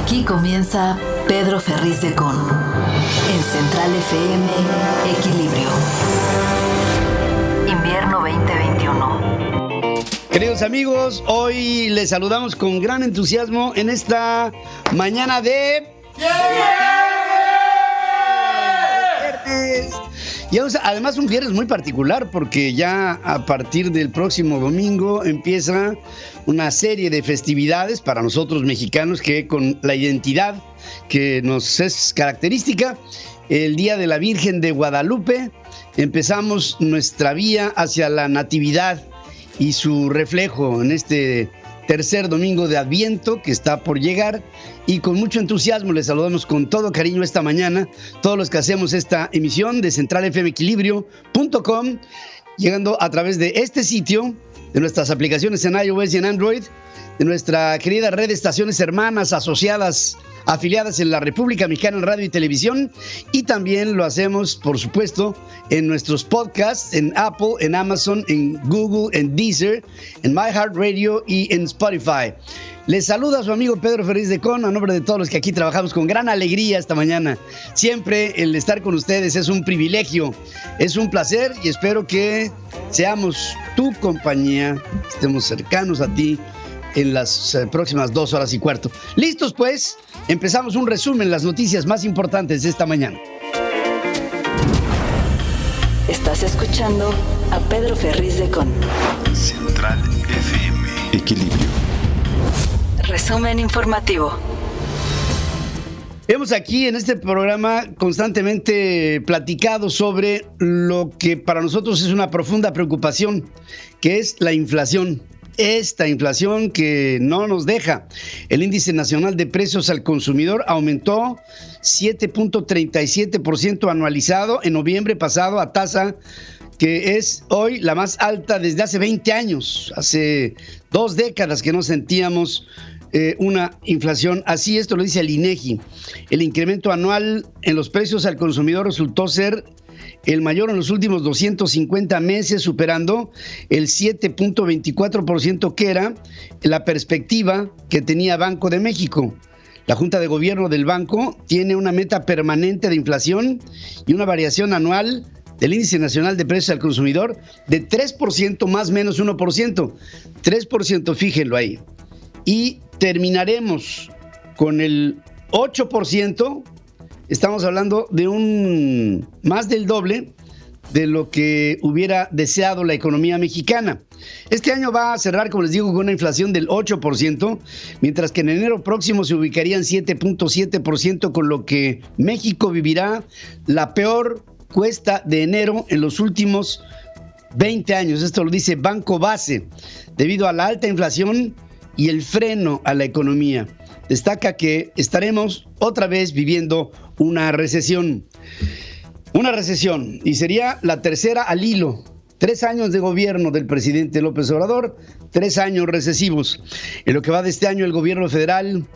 Aquí comienza Pedro Ferriz de Con. En Central FM, Equilibrio. Invierno 2021. Queridos amigos, hoy les saludamos con gran entusiasmo en esta mañana de... ¡Viernes! Y además un viernes muy particular porque ya a partir del próximo domingo empieza una serie de festividades para nosotros mexicanos que con la identidad que nos es característica, el Día de la Virgen de Guadalupe, empezamos nuestra vía hacia la Natividad y su reflejo en este tercer domingo de Adviento que está por llegar, y con mucho entusiasmo les saludamos con todo cariño esta mañana, todos los que hacemos esta emisión de centralfmequilibrio.com, llegando a través de este sitio, de nuestras aplicaciones en iOS y en Android, de nuestra querida red de estaciones hermanas asociadas, afiliadas en la República Mexicana en radio y televisión, y también lo hacemos, por supuesto, en nuestros podcasts, en Apple, en Amazon, en Google, en Deezer, en iHeartRadio y en Spotify. Les saluda su amigo Pedro Ferriz de Con, a nombre de todos los que aquí trabajamos con gran alegría esta mañana. Siempre el estar con ustedes es un privilegio, es un placer, y espero que seamos tu compañía, estemos cercanos a ti en las próximas 2 horas y cuarto. ¿Listos pues? Empezamos un resumen, las noticias más importantes de esta mañana. Estás escuchando a Pedro Ferriz de Con. Central FM. Equilibrio. Resumen informativo. Hemos aquí en este programa constantemente platicado sobre lo que para nosotros es una profunda preocupación, que es la inflación. Esta inflación que no nos deja. El índice nacional de precios al consumidor aumentó 7.37% anualizado en noviembre pasado, a tasa que es hoy la más alta desde hace 20 años. Hace 2 décadas que no sentíamos una inflación así. Esto lo dice el INEGI. El incremento anual en los precios al consumidor resultó ser el mayor en los últimos 250 meses, superando el 7.24% que era la perspectiva que tenía Banco de México. La Junta de Gobierno del banco tiene una meta permanente de inflación y una variación anual del índice nacional de precios al consumidor de 3% más menos 1%. 3%, fíjenlo ahí. Y terminaremos con el 8%. Estamos hablando de un más del doble de lo que hubiera deseado la economía mexicana. Este año va a cerrar, como les digo, con una inflación del 8%, mientras que en enero próximo se ubicaría en 7.7%, con lo que México vivirá la peor cuesta de enero en los últimos 20 años. Esto lo dice Banco Base, debido a la alta inflación y el freno a la economía. Destaca que estaremos otra vez viviendo una recesión. Una recesión, y sería la tercera al hilo. 3 años de gobierno del presidente López Obrador, 3 años recesivos. En lo que va de este año, el gobierno federal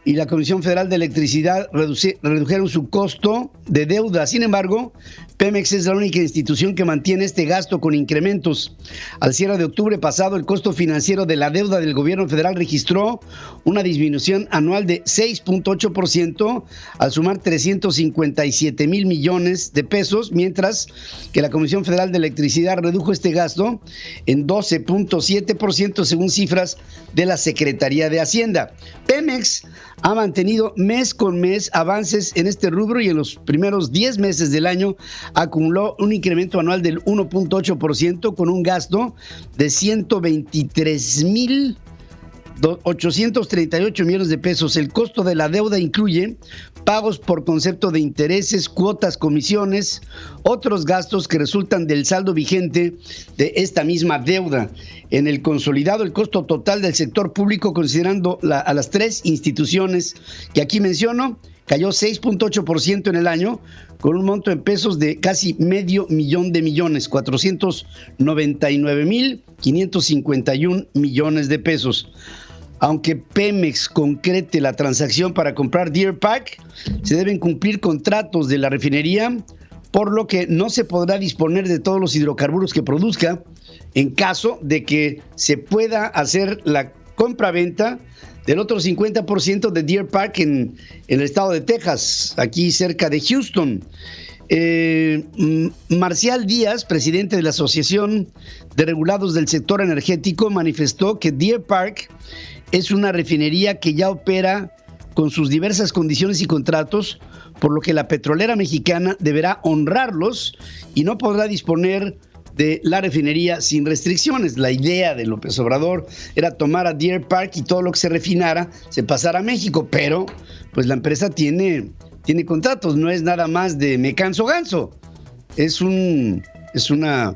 y la Comisión Federal de Electricidad redujeron su costo de deuda. Sin embargo, Pemex es la única institución que mantiene este gasto con incrementos. Al cierre de octubre pasado, el costo financiero de la deuda del gobierno federal registró una disminución anual de 6.8% al sumar 357 mil millones de pesos, mientras que la Comisión Federal de Electricidad redujo este gasto en 12.7% según cifras de la Secretaría de Hacienda. Pemex ha mantenido mes con mes avances en este rubro y en los primeros 10 meses del año acumuló un incremento anual del 1.8% con un gasto de 123,838 millones de pesos. El costo de la deuda incluye pagos por concepto de intereses, cuotas, comisiones, otros gastos que resultan del saldo vigente de esta misma deuda. En el consolidado, el costo total del sector público, considerando a las 3 instituciones que aquí menciono, cayó 6.8% en el año, con un monto en pesos de casi $500 millones, 499,551 millones de pesos. Aunque Pemex concrete la transacción para comprar Deer Park, se deben cumplir contratos de la refinería, por lo que no se podrá disponer de todos los hidrocarburos que produzca en caso de que se pueda hacer la compraventa del otro 50% de Deer Park en el estado de Texas, aquí cerca de Houston. Marcial Díaz, presidente de la Asociación de Regulados del Sector Energético, manifestó que Deer Park es una refinería que ya opera con sus diversas condiciones y contratos, por lo que la petrolera mexicana deberá honrarlos y no podrá disponer de la refinería sin restricciones. La idea de López Obrador era tomar a Deer Park y todo lo que se refinara se pasara a México, pero pues la empresa tiene contratos, no es nada más de me canso ganso. Es una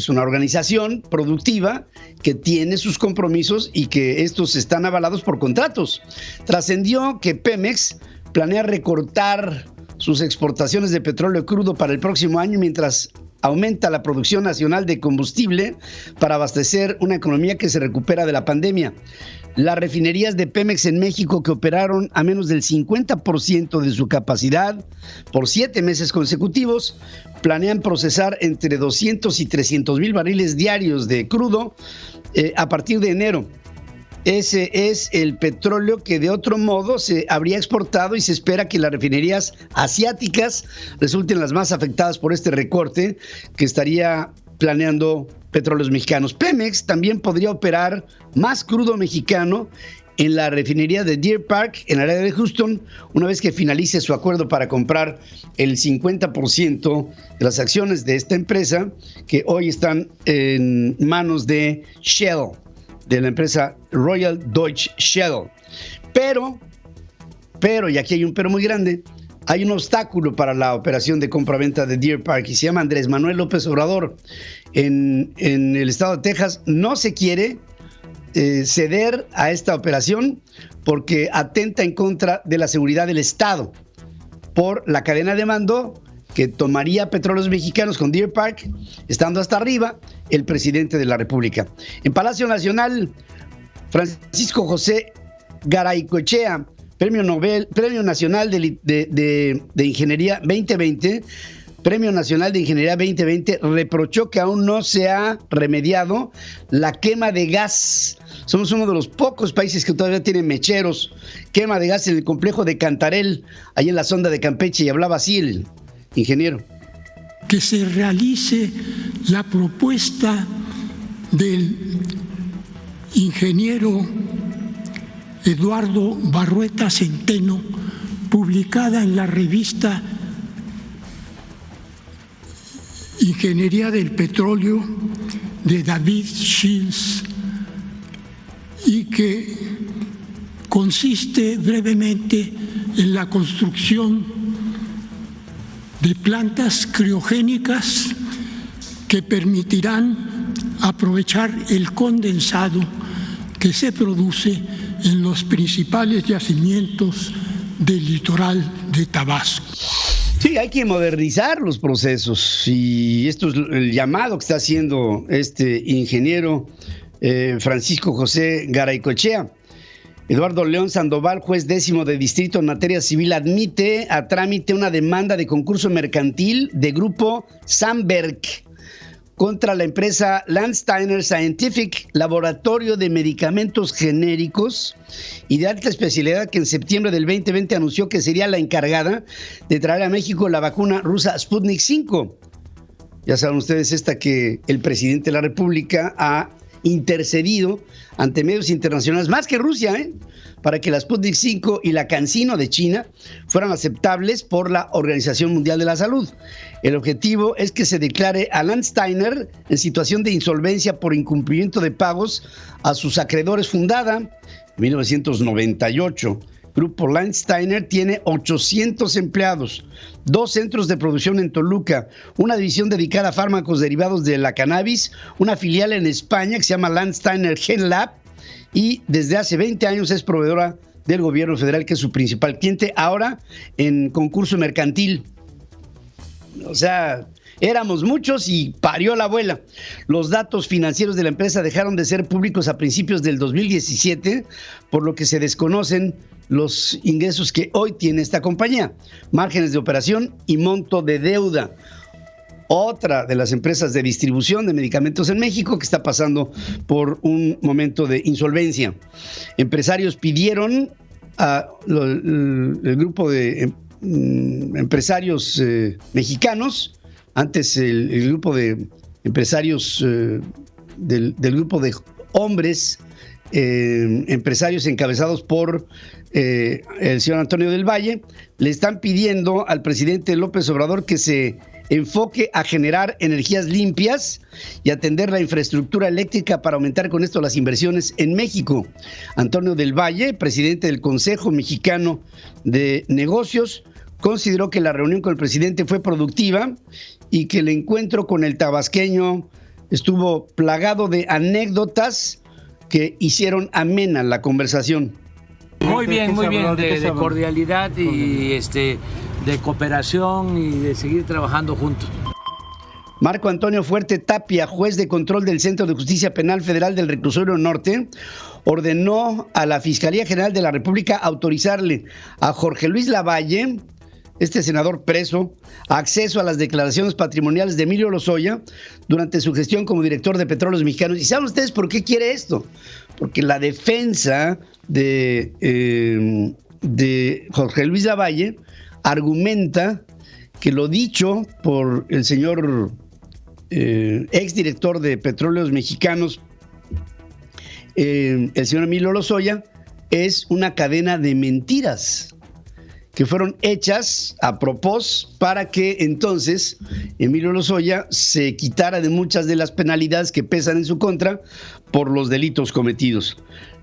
organización productiva que tiene sus compromisos y que estos están avalados por contratos. Trascendió que Pemex planea recortar sus exportaciones de petróleo crudo para el próximo año mientras aumenta la producción nacional de combustible para abastecer una economía que se recupera de la pandemia. Las refinerías de Pemex en México, que operaron a menos del 50% de su capacidad por 7 meses consecutivos, planean procesar entre 200 y 300 mil barriles diarios de crudo a partir de enero. Ese es el petróleo que de otro modo se habría exportado y se espera que las refinerías asiáticas resulten las más afectadas por este recorte que estaría planeando Petróleos Mexicanos. Pemex también podría operar más crudo mexicano en la refinería de Deer Park, en el área de Houston, una vez que finalice su acuerdo para comprar el 50% de las acciones de esta empresa, que hoy están en manos de Shell, de la empresa Royal Dutch Shell. Pero, y aquí hay un pero muy grande, hay un obstáculo para la operación de compra-venta de Deer Park y se llama Andrés Manuel López Obrador. En el estado de Texas no se quiere ceder a esta operación porque atenta en contra de la seguridad del Estado por la cadena de mando que tomaría Petróleos Mexicanos con Deer Park, estando hasta arriba el presidente de la República. En Palacio Nacional, Francisco José Garaycochea, Premio Nacional de Ingeniería 2020, Premio Nacional de Ingeniería 2020, reprochó que aún no se ha remediado la quema de gas. Somos uno de los pocos países que todavía tienen mecheros, quema de gas en el complejo de Cantarell, ahí en la sonda de Campeche, y hablaba así el ingeniero. Que se realice la propuesta del ingeniero Eduardo Barrueta Centeno, publicada en la revista Ingeniería del Petróleo de David Shields, y que consiste brevemente en la construcción de plantas criogénicas que permitirán aprovechar el condensado que se produce en los principales yacimientos del litoral de Tabasco. Sí, hay que modernizar los procesos y esto es el llamado que está haciendo este ingeniero Francisco José Garaycochea. Eduardo León Sandoval, juez 10º de distrito en materia civil, admite a trámite una demanda de concurso mercantil de Grupo Samberg contra la empresa Landsteiner Scientific, laboratorio de medicamentos genéricos y de alta especialidad, que en septiembre del 2020 anunció que sería la encargada de traer a México la vacuna rusa Sputnik 5. Ya saben ustedes esta que el presidente de la República ha intercedido ante medios internacionales, más que Rusia, para que la Sputnik 5 y la CanSino de China fueran aceptables por la Organización Mundial de la Salud. El objetivo es que se declare a Landsteiner en situación de insolvencia por incumplimiento de pagos a sus acreedores. Fundada en 1998, Grupo Landsteiner tiene 800 empleados, 2 centros de producción en Toluca, una división dedicada a fármacos derivados de la cannabis, una filial en España que se llama Landsteiner GenLab, y desde hace 20 años es proveedora del gobierno federal, que es su principal cliente, ahora en concurso mercantil. O sea, éramos muchos y parió la abuela. Los datos financieros de la empresa dejaron de ser públicos a principios del 2017, por lo que se desconocen los ingresos que hoy tiene esta compañía, márgenes de operación y monto de deuda. otra de las empresas de distribución de medicamentos en México, que está pasando por un momento de insolvencia. Empresarios pidieron el grupo de empresarios mexicanos, antes el grupo de empresarios del grupo de hombres empresarios encabezados por el señor Antonio del Valle, le están pidiendo al presidente López Obrador que se enfoque a generar energías limpias y atender la infraestructura eléctrica para aumentar con esto las inversiones en México. Antonio del Valle, presidente del Consejo Mexicano de Negocios, consideró que la reunión con el presidente fue productiva y que el encuentro con el tabasqueño estuvo plagado de anécdotas que hicieron amena la conversación. Muy bien, de cordialidad y de cooperación y de seguir trabajando juntos. Marco Antonio Fuerte Tapia, juez de control del Centro de Justicia Penal Federal del Reclusorio Norte, ordenó a la Fiscalía General de la República autorizarle a Jorge Luis Lavalle, este senador preso, acceso a las declaraciones patrimoniales de Emilio Lozoya durante su gestión como director de Petróleos Mexicanos. ¿Y saben ustedes por qué quiere esto? Porque la defensa de Jorge Luis Lavalle argumenta que lo dicho por el señor exdirector de Petróleos Mexicanos, el señor Emilio Lozoya, es una cadena de mentiras que fueron hechas a propósito para que entonces Emilio Lozoya se quitara de muchas de las penalidades que pesan en su contra por los delitos cometidos.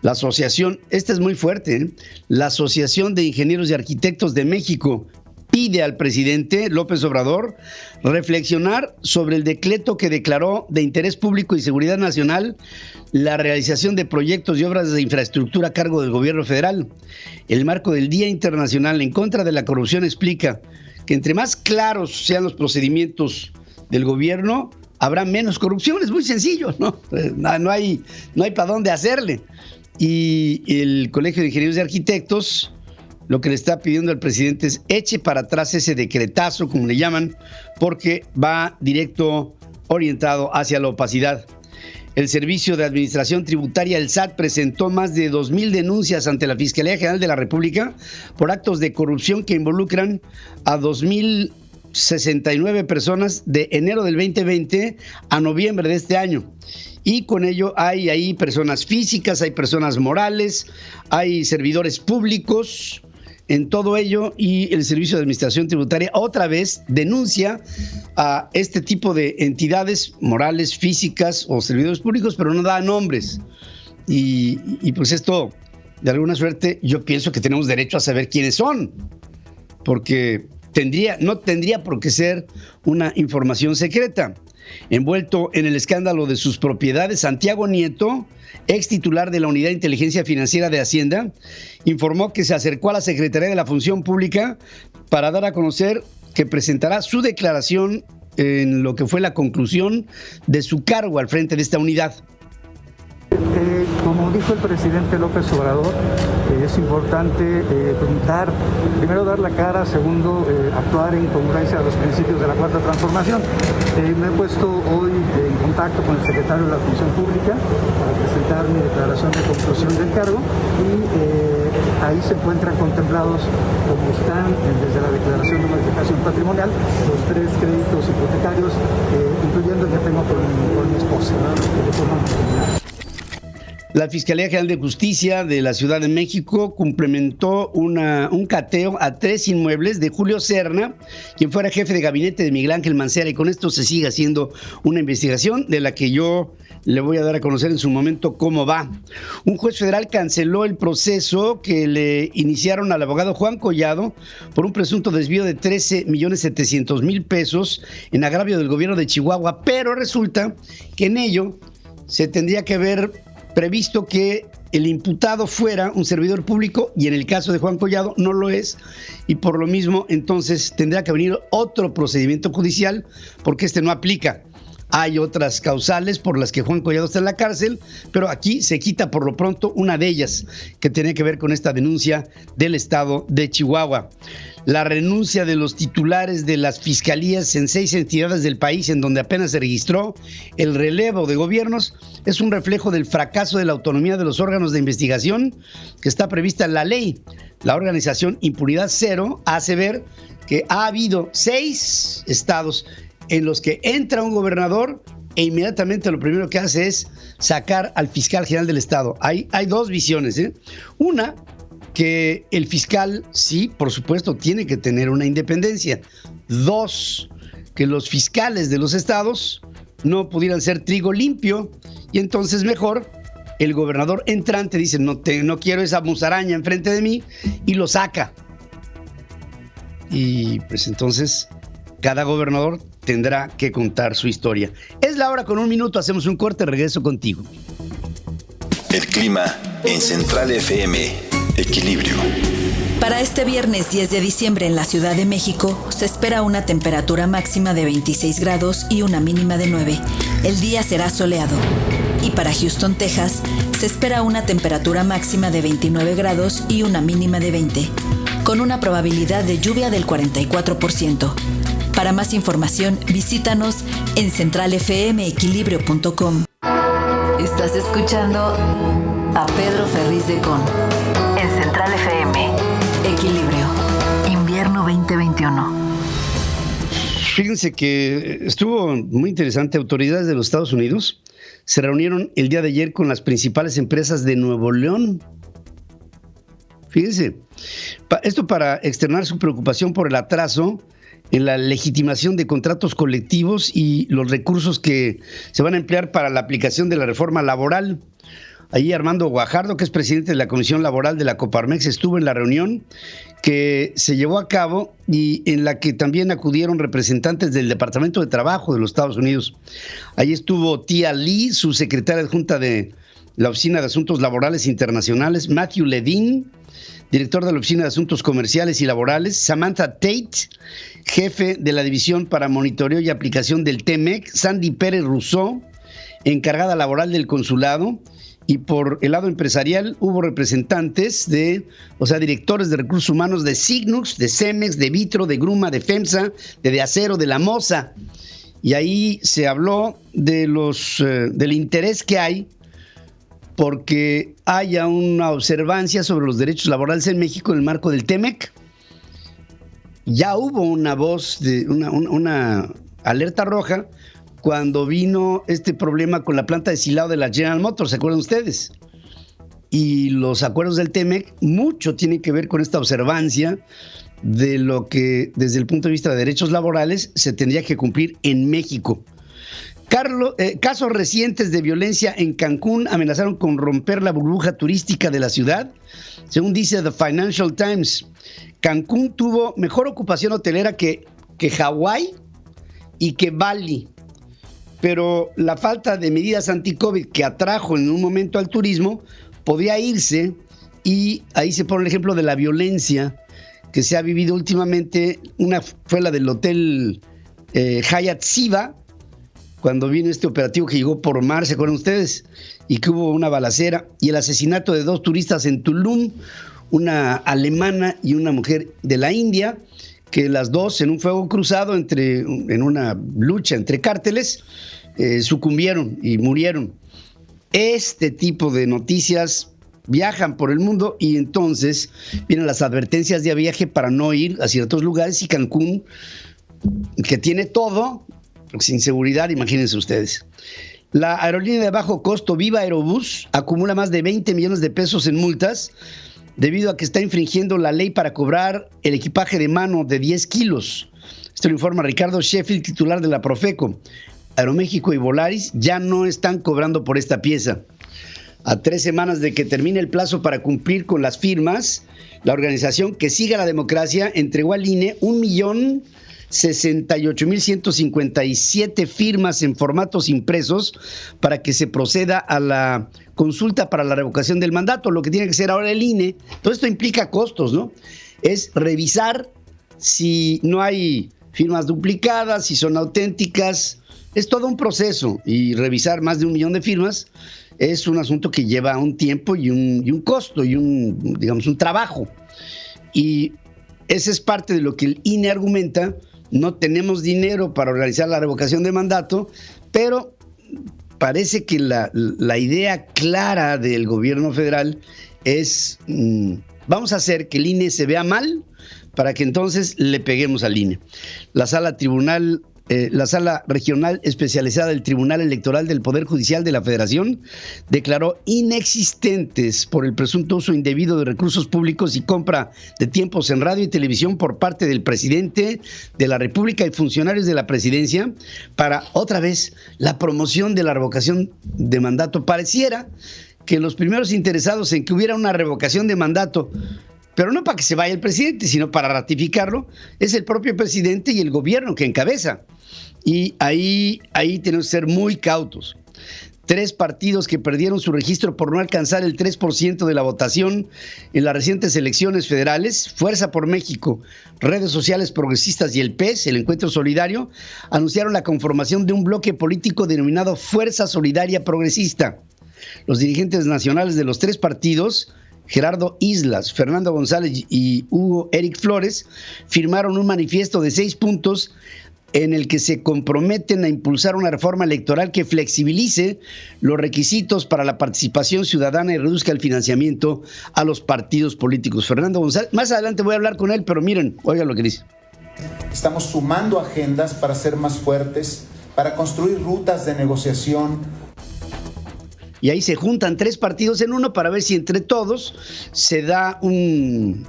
La asociación, esta es muy fuerte, la Asociación de Ingenieros y Arquitectos de México pide al presidente López Obrador reflexionar sobre el decreto que declaró de interés público y seguridad nacional la realización de proyectos y obras de infraestructura a cargo del gobierno federal. El marco del Día Internacional en contra de la Corrupción explica que entre más claros sean los procedimientos del gobierno, habrá menos corrupción. Es muy sencillo, ¿no? No hay para dónde hacerle. Y el Colegio de Ingenieros y Arquitectos lo que le está pidiendo al presidente es eche para atrás ese decretazo, como le llaman, porque va directo orientado hacia la opacidad. El Servicio de Administración Tributaria, el SAT, presentó más de 2,000 denuncias ante la Fiscalía General de la República por actos de corrupción que involucran a 2,069 personas de enero del 2020 a noviembre de este año. Y con ello hay ahí personas físicas, hay personas morales, hay servidores públicos. En todo ello, y el Servicio de Administración Tributaria otra vez denuncia a este tipo de entidades morales, físicas o servidores públicos, pero no da nombres. Y pues esto, de alguna suerte, yo pienso que tenemos derecho a saber quiénes son, porque no tendría por qué ser una información secreta. Envuelto en el escándalo de sus propiedades, Santiago Nieto, ex titular de la Unidad de Inteligencia Financiera de Hacienda, informó que se acercó a la Secretaría de la Función Pública para dar a conocer que presentará su declaración en lo que fue la conclusión de su cargo al frente de esta unidad. Como dijo el presidente López Obrador, es importante primero dar la cara, segundo, actuar en congruencia a los principios de la Cuarta Transformación. Me he puesto hoy en contacto con el secretario de la Función Pública para presentar mi declaración de conclusión del cargo y ahí se encuentran contemplados, como están desde la declaración de modificación patrimonial, los 3 créditos hipotecarios, incluyendo el que tengo por mi esposa, de forma matrimonial. La Fiscalía General de Justicia de la Ciudad de México cumplimentó un cateo a 3 inmuebles de Julio Serna, quien fuera jefe de gabinete de Miguel Ángel Mancera, y con esto se sigue haciendo una investigación de la que yo le voy a dar a conocer en su momento cómo va. Un juez federal canceló el proceso que le iniciaron al abogado Juan Collado por un presunto desvío de 13,700,000 pesos en agravio del gobierno de Chihuahua, pero resulta que en ello se tendría que haber previsto que el imputado fuera un servidor público y en el caso de Juan Collado no lo es, y por lo mismo entonces tendrá que venir otro procedimiento judicial porque este no aplica. Hay otras causales por las que Juan Collado está en la cárcel, pero aquí se quita por lo pronto una de ellas, que tiene que ver con esta denuncia del estado de Chihuahua. La renuncia de los titulares de las fiscalías en 6 entidades del país en donde apenas se registró el relevo de gobiernos es un reflejo del fracaso de la autonomía de los órganos de investigación que está prevista en la ley. La organización Impunidad Cero hace ver que ha habido 6 estados en los que entra un gobernador e inmediatamente lo primero que hace es sacar al fiscal general del estado. Hay 2 visiones, ¿eh? Una, que el fiscal, sí, por supuesto, tiene que tener una independencia. 2, que los fiscales de los estados no pudieran ser trigo limpio y entonces mejor el gobernador entrante dice no quiero esa musaraña enfrente de mí y lo saca. Y pues entonces cada gobernador tendrá que contar su historia. Es la hora con 1 minuto, hacemos un corte, regreso contigo. El clima en Central FM. Equilibrio. Para este viernes 10 de diciembre en la Ciudad de México se espera una temperatura máxima de 26 grados y una mínima de 9. El día será soleado. Y para Houston, Texas, se espera una temperatura máxima de 29 grados y una mínima de 20, con una probabilidad de lluvia del 44%. Para más información, visítanos en centralfmequilibrio.com. Estás escuchando a Pedro Ferriz de Con en Central FM. Equilibrio. Invierno 2021. Fíjense que estuvo muy interesante. Autoridades de los Estados Unidos se reunieron el día de ayer con las principales empresas de Nuevo León. Fíjense, esto para externar su preocupación por el atraso en la legitimación de contratos colectivos y los recursos que se van a emplear para la aplicación de la reforma laboral. Ahí Armando Guajardo, que es presidente de la Comisión Laboral de la Coparmex, estuvo en la reunión que se llevó a cabo y en la que también acudieron representantes del Departamento de Trabajo de los Estados Unidos. Ahí estuvo Tia Lee, subsecretaria adjunta de la Oficina de Asuntos Laborales Internacionales, Matthew Levine, director de la Oficina de Asuntos Comerciales y Laborales, Samantha Tate, jefe de la División para Monitoreo y Aplicación del TEMEC, Sandy Pérez Rousseau, encargada laboral del consulado, y por el lado empresarial hubo representantes directores de recursos humanos de Signux, de Cemex, de Vitro, de Gruma, de FEMSA, de Acero, de la MOSA. Y ahí se habló de del interés que hay porque haya una observancia sobre los derechos laborales en México en el marco del TEMEC. Ya hubo una voz de una alerta roja cuando vino este problema con la planta de silado de la General Motors, ¿se acuerdan ustedes? Y los acuerdos del TEMEC mucho tienen que ver con esta observancia de lo que desde el punto de vista de derechos laborales se tendría que cumplir en México. Casos recientes de violencia en Cancún amenazaron con romper la burbuja turística de la ciudad. Según dice The Financial Times, Cancún tuvo mejor ocupación hotelera que Hawái y que Bali. Pero la falta de medidas anti-COVID que atrajo en un momento al turismo podía irse, y ahí se pone el ejemplo de la violencia que se ha vivido últimamente. Una fue la del hotel Hyatt Ziva, cuando vino este operativo que llegó por mar, ¿se acuerdan ustedes? Y que hubo una balacera, y el asesinato de 2 turistas en Tulum, una alemana y una mujer de la India, que las 2 en un fuego cruzado en una lucha entre cárteles sucumbieron y murieron. Este tipo de noticias viajan por el mundo y entonces vienen las advertencias de viaje para no ir a ciertos lugares, y Cancún, que tiene todo, sin seguridad, imagínense ustedes. La aerolínea de bajo costo Viva Aerobús acumula más de 20 millones de pesos en multas debido a que está infringiendo la ley para cobrar el equipaje de mano de 10 kilos. Esto lo informa Ricardo Sheffield, titular de la Profeco. Aeroméxico y Volaris ya no están cobrando por esta pieza. A 3 semanas de que termine el plazo para cumplir con las firmas, la organización Que Siga la Democracia entregó al INE 1,068,157 firmas en formatos impresos para que se proceda a la consulta para la revocación del mandato. Lo que tiene que hacer ahora el INE, todo esto implica costos, ¿no? Es revisar si no hay firmas duplicadas, si son auténticas, es todo un proceso y revisar más de 1 millón de firmas es un asunto que lleva un tiempo y un costo y un trabajo. Y esa es parte de lo que el INE argumenta. No tenemos dinero para organizar la revocación de mandato, pero parece que la idea clara del gobierno federal es vamos a hacer que el INE se vea mal para que entonces le peguemos al INE. La sala regional especializada del Tribunal Electoral del Poder Judicial de la Federación declaró inexistentes por el presunto uso indebido de recursos públicos y compra de tiempos en radio y televisión por parte del presidente de la República y funcionarios de la presidencia para, otra vez, la promoción de la revocación de mandato. Pareciera que los primeros interesados en que hubiera una revocación de mandato, pero no para que se vaya el presidente, sino para ratificarlo, es el propio presidente y el gobierno que encabeza. Y ahí tenemos que ser muy cautos. 3 partidos que perdieron su registro por no alcanzar el 3% de la votación en las recientes elecciones federales, Fuerza por México, Redes Sociales Progresistas y el PES, el Encuentro Solidario, anunciaron la conformación de un bloque político denominado Fuerza Solidaria Progresista. Los dirigentes nacionales de los 3 partidos, Gerardo Islas, Fernando González y Hugo Eric Flores, firmaron un manifiesto de 6 puntos en el que se comprometen a impulsar una reforma electoral que flexibilice los requisitos para la participación ciudadana y reduzca el financiamiento a los partidos políticos. Fernando González, más adelante voy a hablar con él, pero miren, oigan lo que dice. Estamos sumando agendas para ser más fuertes, para construir rutas de negociación. Y ahí se juntan 3 partidos en uno para ver si entre todos se da un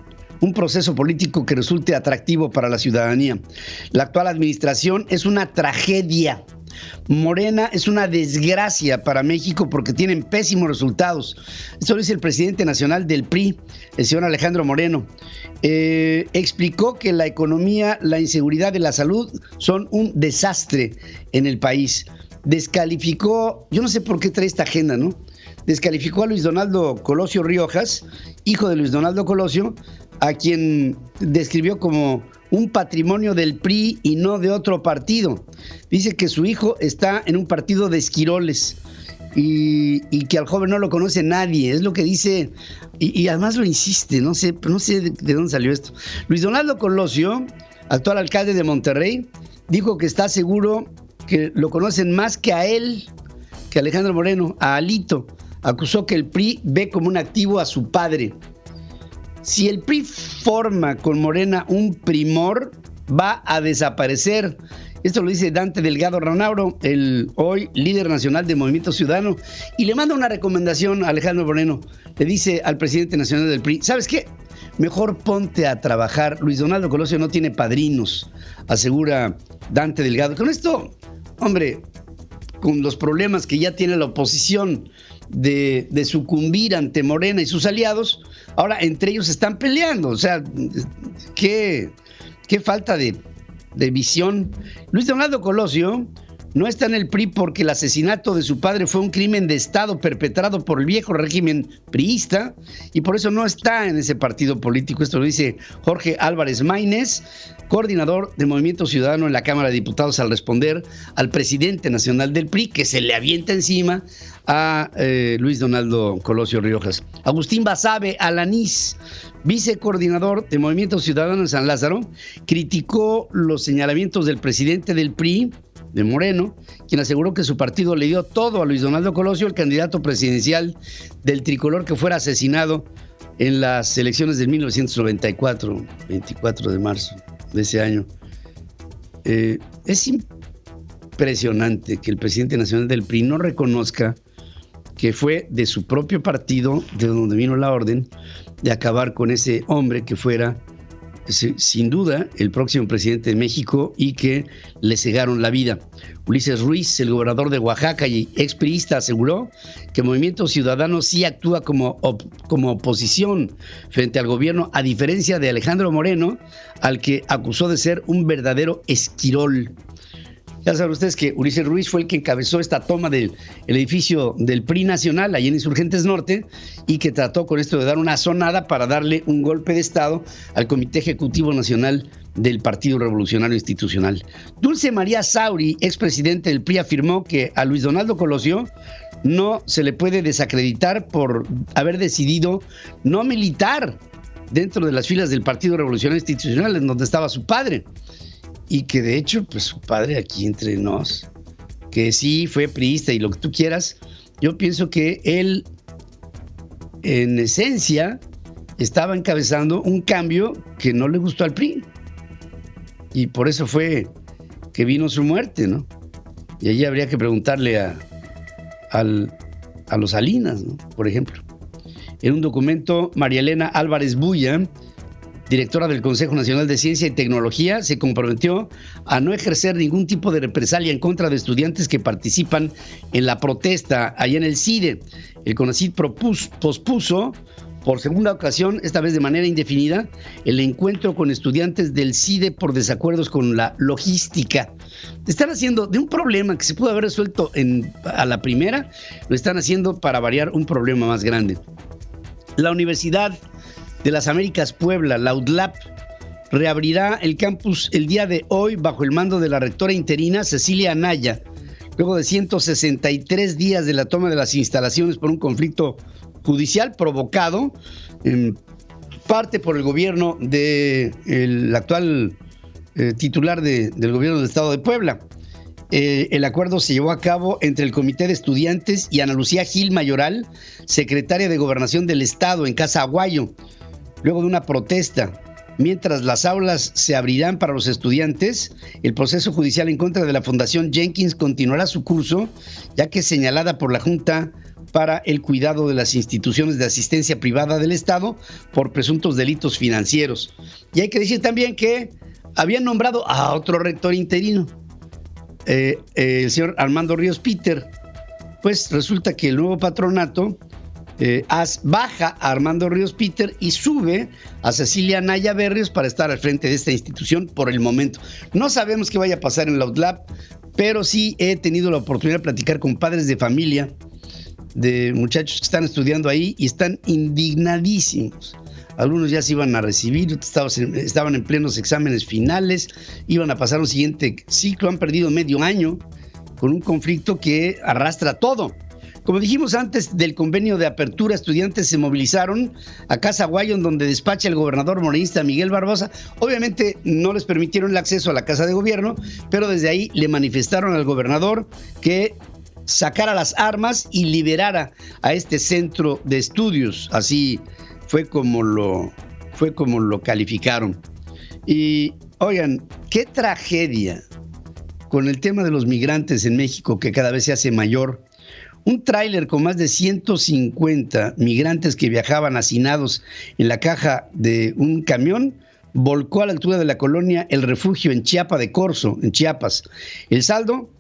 proceso político que resulte atractivo para la ciudadanía. La actual administración es una tragedia. Morena es una desgracia para México porque tienen pésimos resultados. Esto lo dice el presidente nacional del PRI, el señor Alejandro Moreno. Explicó que la economía, la inseguridad y la salud son un desastre en el país. Descalificó, yo no sé por qué trae esta agenda, ¿no? Descalificó a Luis Donaldo Colosio Riojas, hijo de Luis Donaldo Colosio, a quien describió como un patrimonio del PRI y no de otro partido. Dice que su hijo está en un partido de esquiroles y que al joven no lo conoce nadie, es lo que dice, y además lo insiste, no sé de dónde salió esto. Luis Donaldo Colosio, actual alcalde de Monterrey, dijo que está seguro que lo conocen más que a él, que a Alejandro Moreno, a Alito. Acusó que el PRI ve como un activo a su padre. Si el PRI forma con Morena un primor, va a desaparecer. Esto lo dice Dante Delgado Ranauro, el hoy líder nacional de Movimiento Ciudadano, y le manda una recomendación a Alejandro Moreno. Le dice al presidente nacional del PRI, ¿sabes qué? Mejor ponte a trabajar. Luis Donaldo Colosio no tiene padrinos, asegura Dante Delgado. Con esto, hombre, con los problemas que ya tiene la oposición de sucumbir ante Morena y sus aliados, ahora entre ellos están peleando. O sea, qué falta de visión. Luis Donaldo Colosio no está en el PRI porque el asesinato de su padre fue un crimen de Estado perpetrado por el viejo régimen priista y por eso no está en ese partido político. Esto lo dice Jorge Álvarez Maínez, coordinador de Movimiento Ciudadano en la Cámara de Diputados, al responder al presidente nacional del PRI, que se le avienta encima a Luis Donaldo Colosio Riojas. Agustín Basabe Alanís, vicecoordinador de Movimiento Ciudadano en San Lázaro, criticó los señalamientos del presidente del PRI, de Moreno, quien aseguró que su partido le dio todo a Luis Donaldo Colosio, el candidato presidencial del tricolor que fuera asesinado en las elecciones de 1994, 24 de marzo de ese año. Es impresionante que el presidente nacional del PRI no reconozca que fue de su propio partido de donde vino la orden de acabar con ese hombre que fuera sin duda el próximo presidente de México y que le cegaron la vida. Ulises Ruiz, el gobernador de Oaxaca y expriista, aseguró que Movimiento Ciudadano sí actúa como oposición frente al gobierno, a diferencia de Alejandro Moreno, al que acusó de ser un verdadero esquirol. Ya saben ustedes que Ulises Ruiz fue el que encabezó esta toma del edificio del PRI Nacional, allí en Insurgentes Norte, y que trató con esto de dar una sonada para darle un golpe de Estado al Comité Ejecutivo Nacional del Partido Revolucionario Institucional. Dulce María Sauri, expresidente del PRI, afirmó que a Luis Donaldo Colosio no se le puede desacreditar por haber decidido no militar dentro de las filas del Partido Revolucionario Institucional, en donde estaba su padre. Y que de hecho, pues su padre, aquí entre nos, que sí fue priista y lo que tú quieras, yo pienso que él, en esencia, estaba encabezando un cambio que no le gustó al PRI. Y por eso fue que vino su muerte, ¿no? Y allí habría que preguntarle a los Salinas, ¿no? Por ejemplo. En un documento, María Elena Álvarez Bulla, directora del Consejo Nacional de Ciencia y Tecnología, se comprometió a no ejercer ningún tipo de represalia en contra de estudiantes que participan en la protesta allá en el CIDE. El CONACYT pospuso por segunda ocasión, esta vez de manera indefinida, el encuentro con estudiantes del CIDE por desacuerdos con la logística. Están haciendo de un problema que se pudo haber resuelto a la primera, lo están haciendo para variar un problema más grande. La Universidad de las Américas Puebla, la UDLAP, reabrirá el campus el día de hoy bajo el mando de la rectora interina Cecilia Anaya, luego de 163 días de la toma de las instalaciones por un conflicto judicial provocado en parte por el gobierno del actual titular del gobierno del estado de Puebla. El acuerdo se llevó a cabo entre el Comité de Estudiantes y Ana Lucía Gil Mayoral, secretaria de Gobernación del Estado, en Casa Aguayo, luego de una protesta. Mientras las aulas se abrirán para los estudiantes, el proceso judicial en contra de la Fundación Jenkins continuará su curso, ya que es señalada por la Junta para el Cuidado de las Instituciones de Asistencia Privada del Estado por presuntos delitos financieros. Y hay que decir también que habían nombrado a otro rector interino, el señor Armando Ríos Peter. Pues resulta que el nuevo patronato baja a Armando Ríos Peter y sube a Cecilia Anaya Berrios para estar al frente de esta institución por el momento. No sabemos qué vaya a pasar en la UDLAP, pero sí he tenido la oportunidad de platicar con padres de familia de muchachos que están estudiando ahí y están indignadísimos. Algunos ya se iban a recibir, estaban en plenos exámenes finales, iban a pasar un siguiente ciclo, han perdido medio año con un conflicto que arrastra todo. Como dijimos antes del convenio de apertura, estudiantes se movilizaron a Casa Aguayo, en donde despacha el gobernador morenista Miguel Barbosa. Obviamente no les permitieron el acceso a la Casa de Gobierno, pero desde ahí le manifestaron al gobernador que sacara las armas y liberara a este centro de estudios. Así fue como lo calificaron. Y oigan, qué tragedia con el tema de los migrantes en México, que cada vez se hace mayor. Un tráiler con más de 150 migrantes que viajaban hacinados en la caja de un camión volcó a la altura de la colonia El Refugio en Chiapa de Corzo, en Chiapas. El saldo: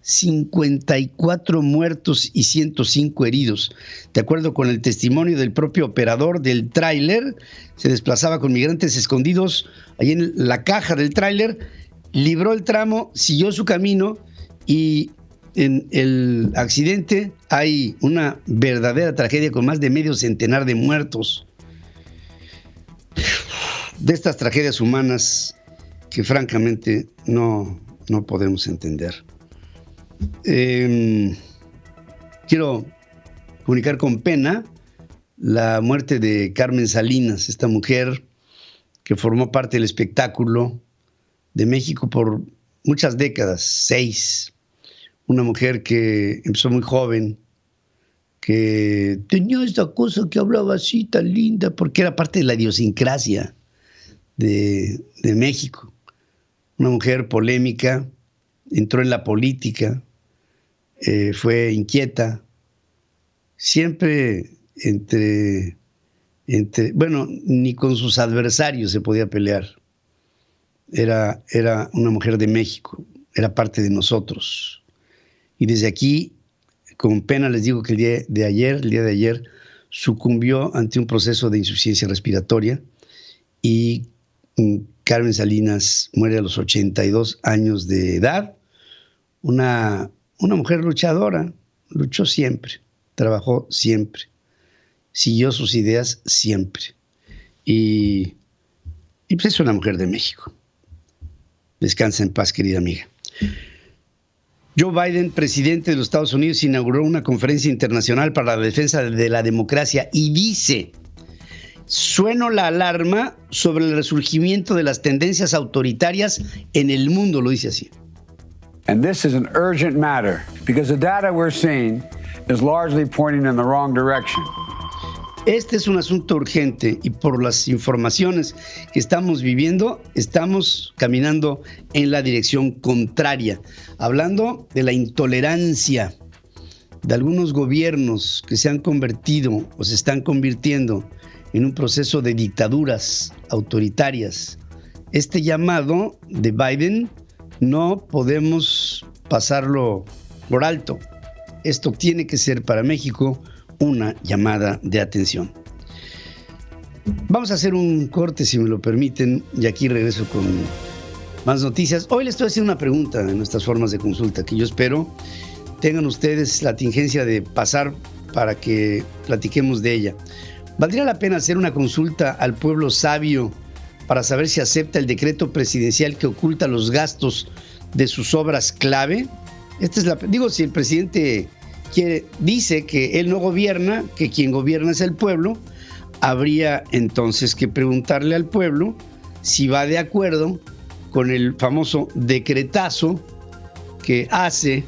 54 muertos y 105 heridos. De acuerdo con el testimonio del propio operador del tráiler, se desplazaba con migrantes escondidos ahí en la caja del tráiler, libró el tramo, siguió su camino y en el accidente hay una verdadera tragedia con más de medio centenar de muertos. De estas tragedias humanas que francamente no podemos entender. Quiero comunicar con pena la muerte de Carmen Salinas, esta mujer que formó parte del espectáculo de México por muchas décadas, 6. Una mujer que empezó muy joven, que tenía esta cosa que hablaba así tan linda, porque era parte de la idiosincrasia de México. Una mujer polémica, entró en la política, fue inquieta, siempre bueno, ni con sus adversarios se podía pelear. Era una mujer de México, era parte de nosotros. Y desde aquí, con pena les digo que el día de ayer, sucumbió ante un proceso de insuficiencia respiratoria y Carmen Salinas muere a los 82 años de edad, una mujer luchadora, luchó siempre, trabajó siempre, siguió sus ideas siempre. Y pues es una mujer de México. Descansa en paz, querida amiga. Joe Biden, presidente de los Estados Unidos, inauguró una conferencia internacional para la defensa de la democracia y dice: sueno la alarma sobre el resurgimiento de las tendencias autoritarias en el mundo, lo dice así. And this is an urgent matter because the data we're seeing is largely pointing in the wrong direction. Este es un asunto urgente y por las informaciones que estamos viviendo, estamos caminando en la dirección contraria. Hablando de la intolerancia de algunos gobiernos que se han convertido o se están convirtiendo en un proceso de dictaduras autoritarias. Este llamado de Biden no podemos pasarlo por alto. Esto tiene que ser para México una llamada de atención. Vamos a hacer un corte, si me lo permiten, y aquí regreso con más noticias. Hoy les estoy haciendo una pregunta en nuestras formas de consulta que yo espero tengan ustedes la tingencia de pasar para que platiquemos de ella. ¿Valdría la pena hacer una consulta al pueblo sabio para saber si acepta el decreto presidencial que oculta los gastos de sus obras clave? Si el presidente dice que él no gobierna, que quien gobierna es el pueblo, habría entonces que preguntarle al pueblo si va de acuerdo con el famoso decretazo que hace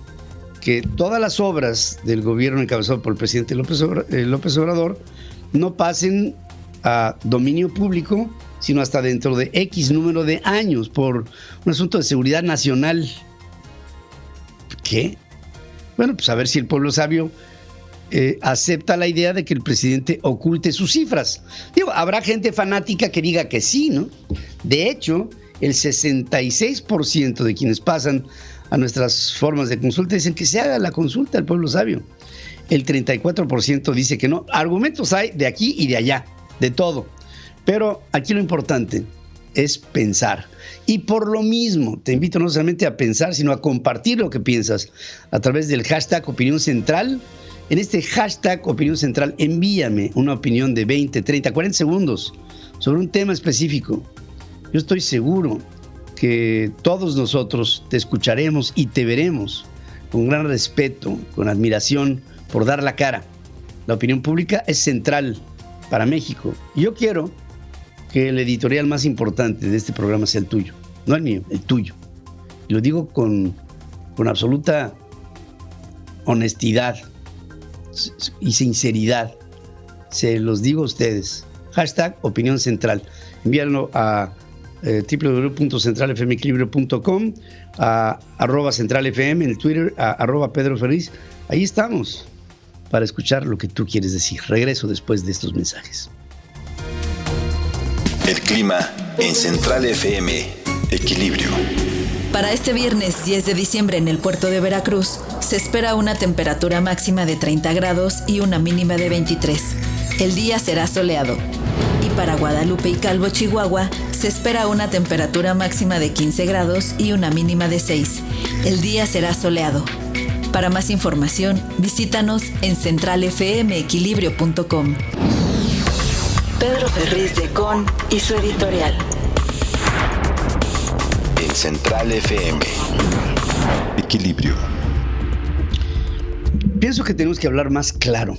que todas las obras del gobierno encabezado por el presidente López Obrador no pasen a dominio público, sino hasta dentro de X número de años por un asunto de seguridad nacional. ¿Qué? Bueno, pues a ver si el pueblo sabio acepta la idea de que el presidente oculte sus cifras. Habrá gente fanática que diga que sí, ¿no? De hecho, el 66% de quienes pasan a nuestras formas de consulta dicen que se haga la consulta al pueblo sabio. El 34% dice que no. Argumentos hay de aquí y de allá, de todo. Pero aquí lo importante es pensar. Y por lo mismo, te invito no solamente a pensar, sino a compartir lo que piensas a través del hashtag Opinión Central. En este hashtag Opinión Central, envíame una opinión de 20, 30, 40 segundos sobre un tema específico. Yo estoy seguro que todos nosotros te escucharemos y te veremos con gran respeto, con admiración por dar la cara. La opinión pública es central para México. Y yo quiero que el editorial más importante de este programa sea el tuyo, no el mío, el tuyo. Y lo digo con absoluta honestidad y sinceridad. Se los digo a ustedes. Hashtag Opinión Central. Envíalo a www.centralfmequilibrio.com, a @centralfm en el Twitter, a @Pedro Ferriz. Ahí estamos para escuchar lo que tú quieres decir. Regreso después de estos mensajes. El clima en Central FM Equilibrio. Para este viernes 10 de diciembre en el puerto de Veracruz se espera una temperatura máxima de 30 grados y una mínima de 23. El día será soleado. Y para Guadalupe y Calvo, Chihuahua, se espera una temperatura máxima de 15 grados y una mínima de 6. El día será soleado. Para más información, visítanos en centralfmequilibrio.com. Pedro Ferriz de Con y su editorial. En Central FM Equilibrio. Pienso que tenemos que hablar más claro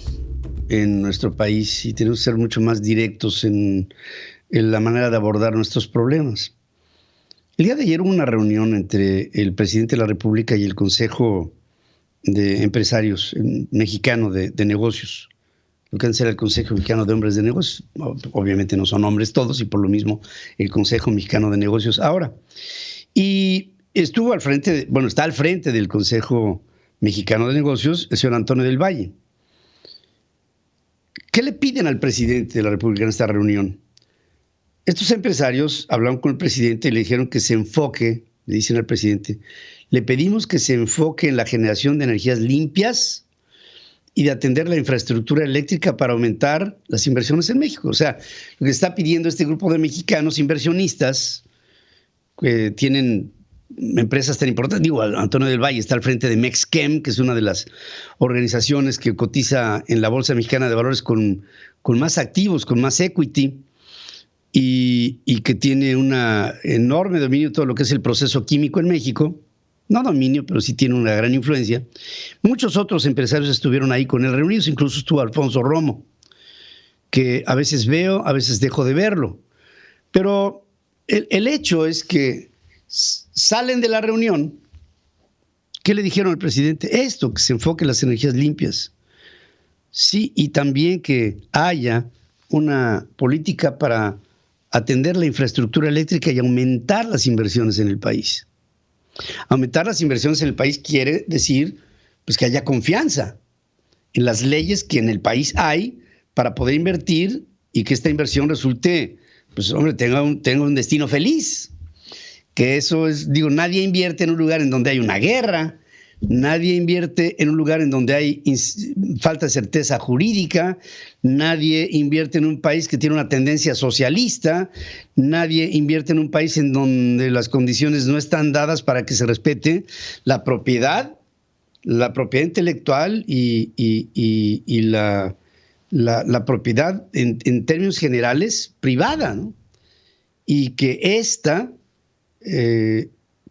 en nuestro país y tenemos que ser mucho más directos en la manera de abordar nuestros problemas. El día de ayer hubo una reunión entre el presidente de la República y el Consejo de Empresarios Mexicano de Negocios, lo que antes era el Consejo Mexicano de Hombres de Negocios. Obviamente no son hombres todos y por lo mismo el Consejo Mexicano de Negocios ahora. Y estuvo está al frente del Consejo Mexicano de Negocios el señor Antonio del Valle. ¿Qué le piden al presidente de la República en esta reunión? Estos empresarios hablaron con el presidente y le dijeron que se enfoque, le dicen al presidente, le pedimos que se enfoque en la generación de energías limpias y de atender la infraestructura eléctrica para aumentar las inversiones en México. O sea, lo que está pidiendo este grupo de mexicanos inversionistas que tienen empresas tan importantes. Digo, Antonio del Valle está al frente de Mexchem, que es una de las organizaciones que cotiza en la Bolsa Mexicana de Valores con más activos, con más equity, y que tiene un enorme dominio de todo lo que es el proceso químico en México. No dominio, pero sí tiene una gran influencia. Muchos otros empresarios estuvieron ahí con él reunidos, incluso estuvo Alfonso Romo, que a veces veo, a veces dejo de verlo. Pero el hecho es que salen de la reunión. ¿Qué le dijeron al presidente? Esto, que se enfoque en las energías limpias. Sí, y también que haya una política para atender la infraestructura eléctrica y aumentar las inversiones en el país. Aumentar las inversiones en el país quiere decir pues, que haya confianza en las leyes que en el país hay para poder invertir y que esta inversión resulte, pues hombre, tenga un destino feliz. Que eso es, digo, nadie invierte en un lugar en donde hay una guerra, nadie invierte en un lugar en donde hay falta de certeza jurídica, nadie invierte en un país que tiene una tendencia socialista, nadie invierte en un país en donde las condiciones no están dadas para que se respete la propiedad intelectual y la propiedad en términos generales privada, ¿no? Y que esta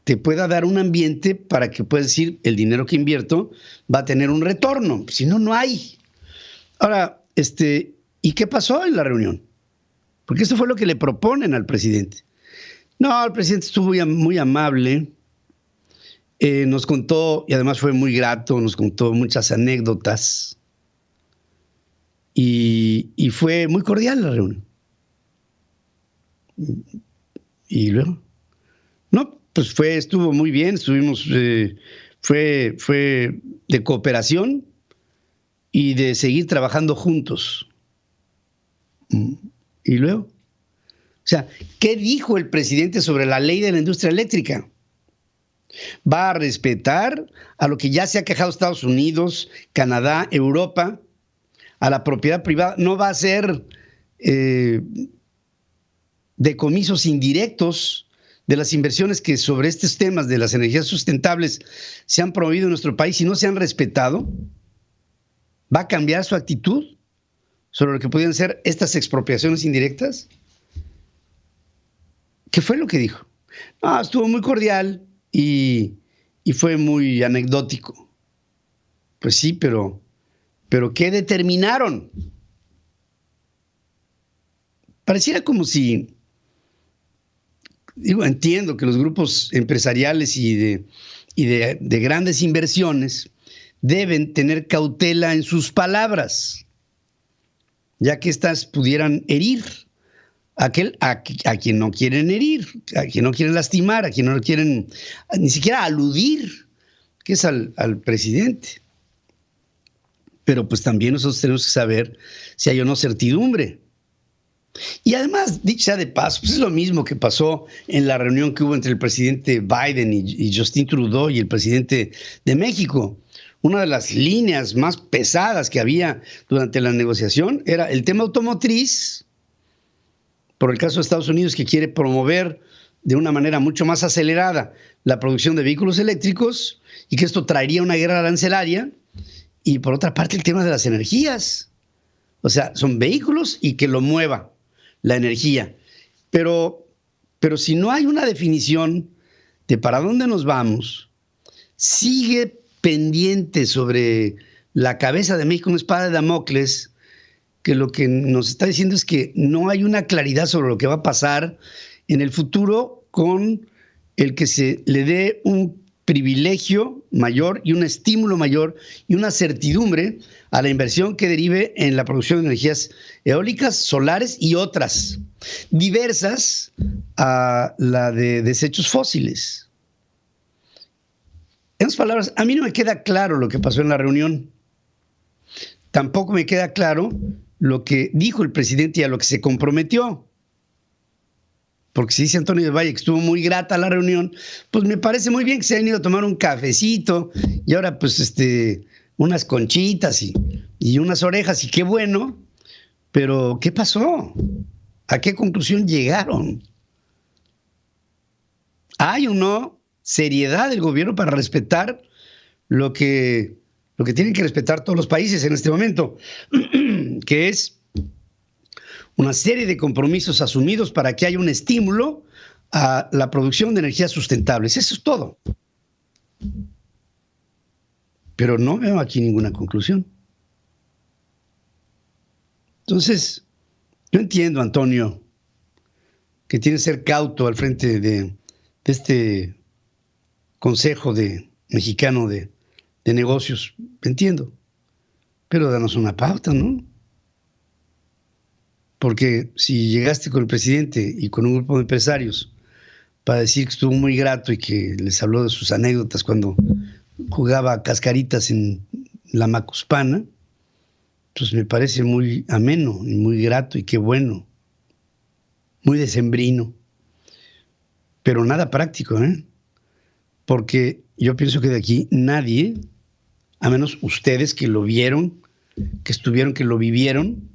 te pueda dar un ambiente para que puedas decir, el dinero que invierto va a tener un retorno, si no, no hay. Ahora, ¿y qué pasó en la reunión? Porque eso fue lo que le proponen al presidente. No, el presidente estuvo muy amable, nos contó, y además fue muy grato, nos contó muchas anécdotas, y fue muy cordial la reunión. Y luego, no, pues estuvo muy bien, estuvimos, fue de cooperación y de seguir trabajando juntos. Y luego, o sea, ¿qué dijo el presidente sobre la ley de la industria eléctrica? ¿Va a respetar a lo que ya se ha quejado Estados Unidos, Canadá, Europa, a la propiedad privada? ¿No va a ser decomisos indirectos de las inversiones que sobre estos temas de las energías sustentables se han promovido en nuestro país y no se han respetado? ¿Va a cambiar su actitud sobre lo que podrían ser estas expropiaciones indirectas? ¿Qué fue lo que dijo? No, estuvo muy cordial y fue muy anecdótico. Pues sí, pero ¿qué determinaron? Pareciera como si... Digo, entiendo que los grupos empresariales y de grandes inversiones deben tener cautela en sus palabras, ya que éstas pudieran herir a quien no quieren herir, a quien no quieren lastimar, a quien no quieren ni siquiera aludir, que es al presidente. Pero pues también nosotros tenemos que saber si hay o no certidumbre. Y además, dicho sea de paso, pues es lo mismo que pasó en la reunión que hubo entre el presidente Biden y Justin Trudeau y el presidente de México. Una de las líneas más pesadas que había durante la negociación era el tema automotriz, por el caso de Estados Unidos, que quiere promover de una manera mucho más acelerada la producción de vehículos eléctricos y que esto traería una guerra arancelaria. Y por otra parte, el tema de las energías. O sea, son vehículos y que lo mueva la energía. Pero si no hay una definición de para dónde nos vamos, sigue pendiente sobre la cabeza de México una espada de Damocles, que lo que nos está diciendo es que no hay una claridad sobre lo que va a pasar en el futuro con el que se le dé un privilegio mayor y un estímulo mayor y una certidumbre a la inversión que derive en la producción de energías eólicas, solares y otras, diversas a la de desechos fósiles. En otras palabras, a mí no me queda claro lo que pasó en la reunión. Tampoco me queda claro lo que dijo el presidente y a lo que se comprometió. Porque si dice Antonio del Valle que estuvo muy grata la reunión, pues me parece muy bien que se hayan ido a tomar un cafecito y ahora pues unas conchitas y unas orejas, y qué bueno, pero ¿qué pasó? ¿A qué conclusión llegaron? ¿Hay o no seriedad del gobierno para respetar lo que tienen que respetar todos los países en este momento, que es una serie de compromisos asumidos para que haya un estímulo a la producción de energías sustentables. Eso es todo. Pero no veo aquí ninguna conclusión. Entonces, yo entiendo, Antonio, que tiene que ser cauto al frente de este Consejo Mexicano de Negocios. Entiendo. Pero danos una pauta, ¿no? Porque si llegaste con el presidente y con un grupo de empresarios para decir que estuvo muy grato y que les habló de sus anécdotas cuando jugaba cascaritas en la Macuspana, pues me parece muy ameno y muy grato y qué bueno, muy decembrino, pero nada práctico, porque yo pienso que de aquí nadie, a menos ustedes que lo vieron, que estuvieron, que lo vivieron,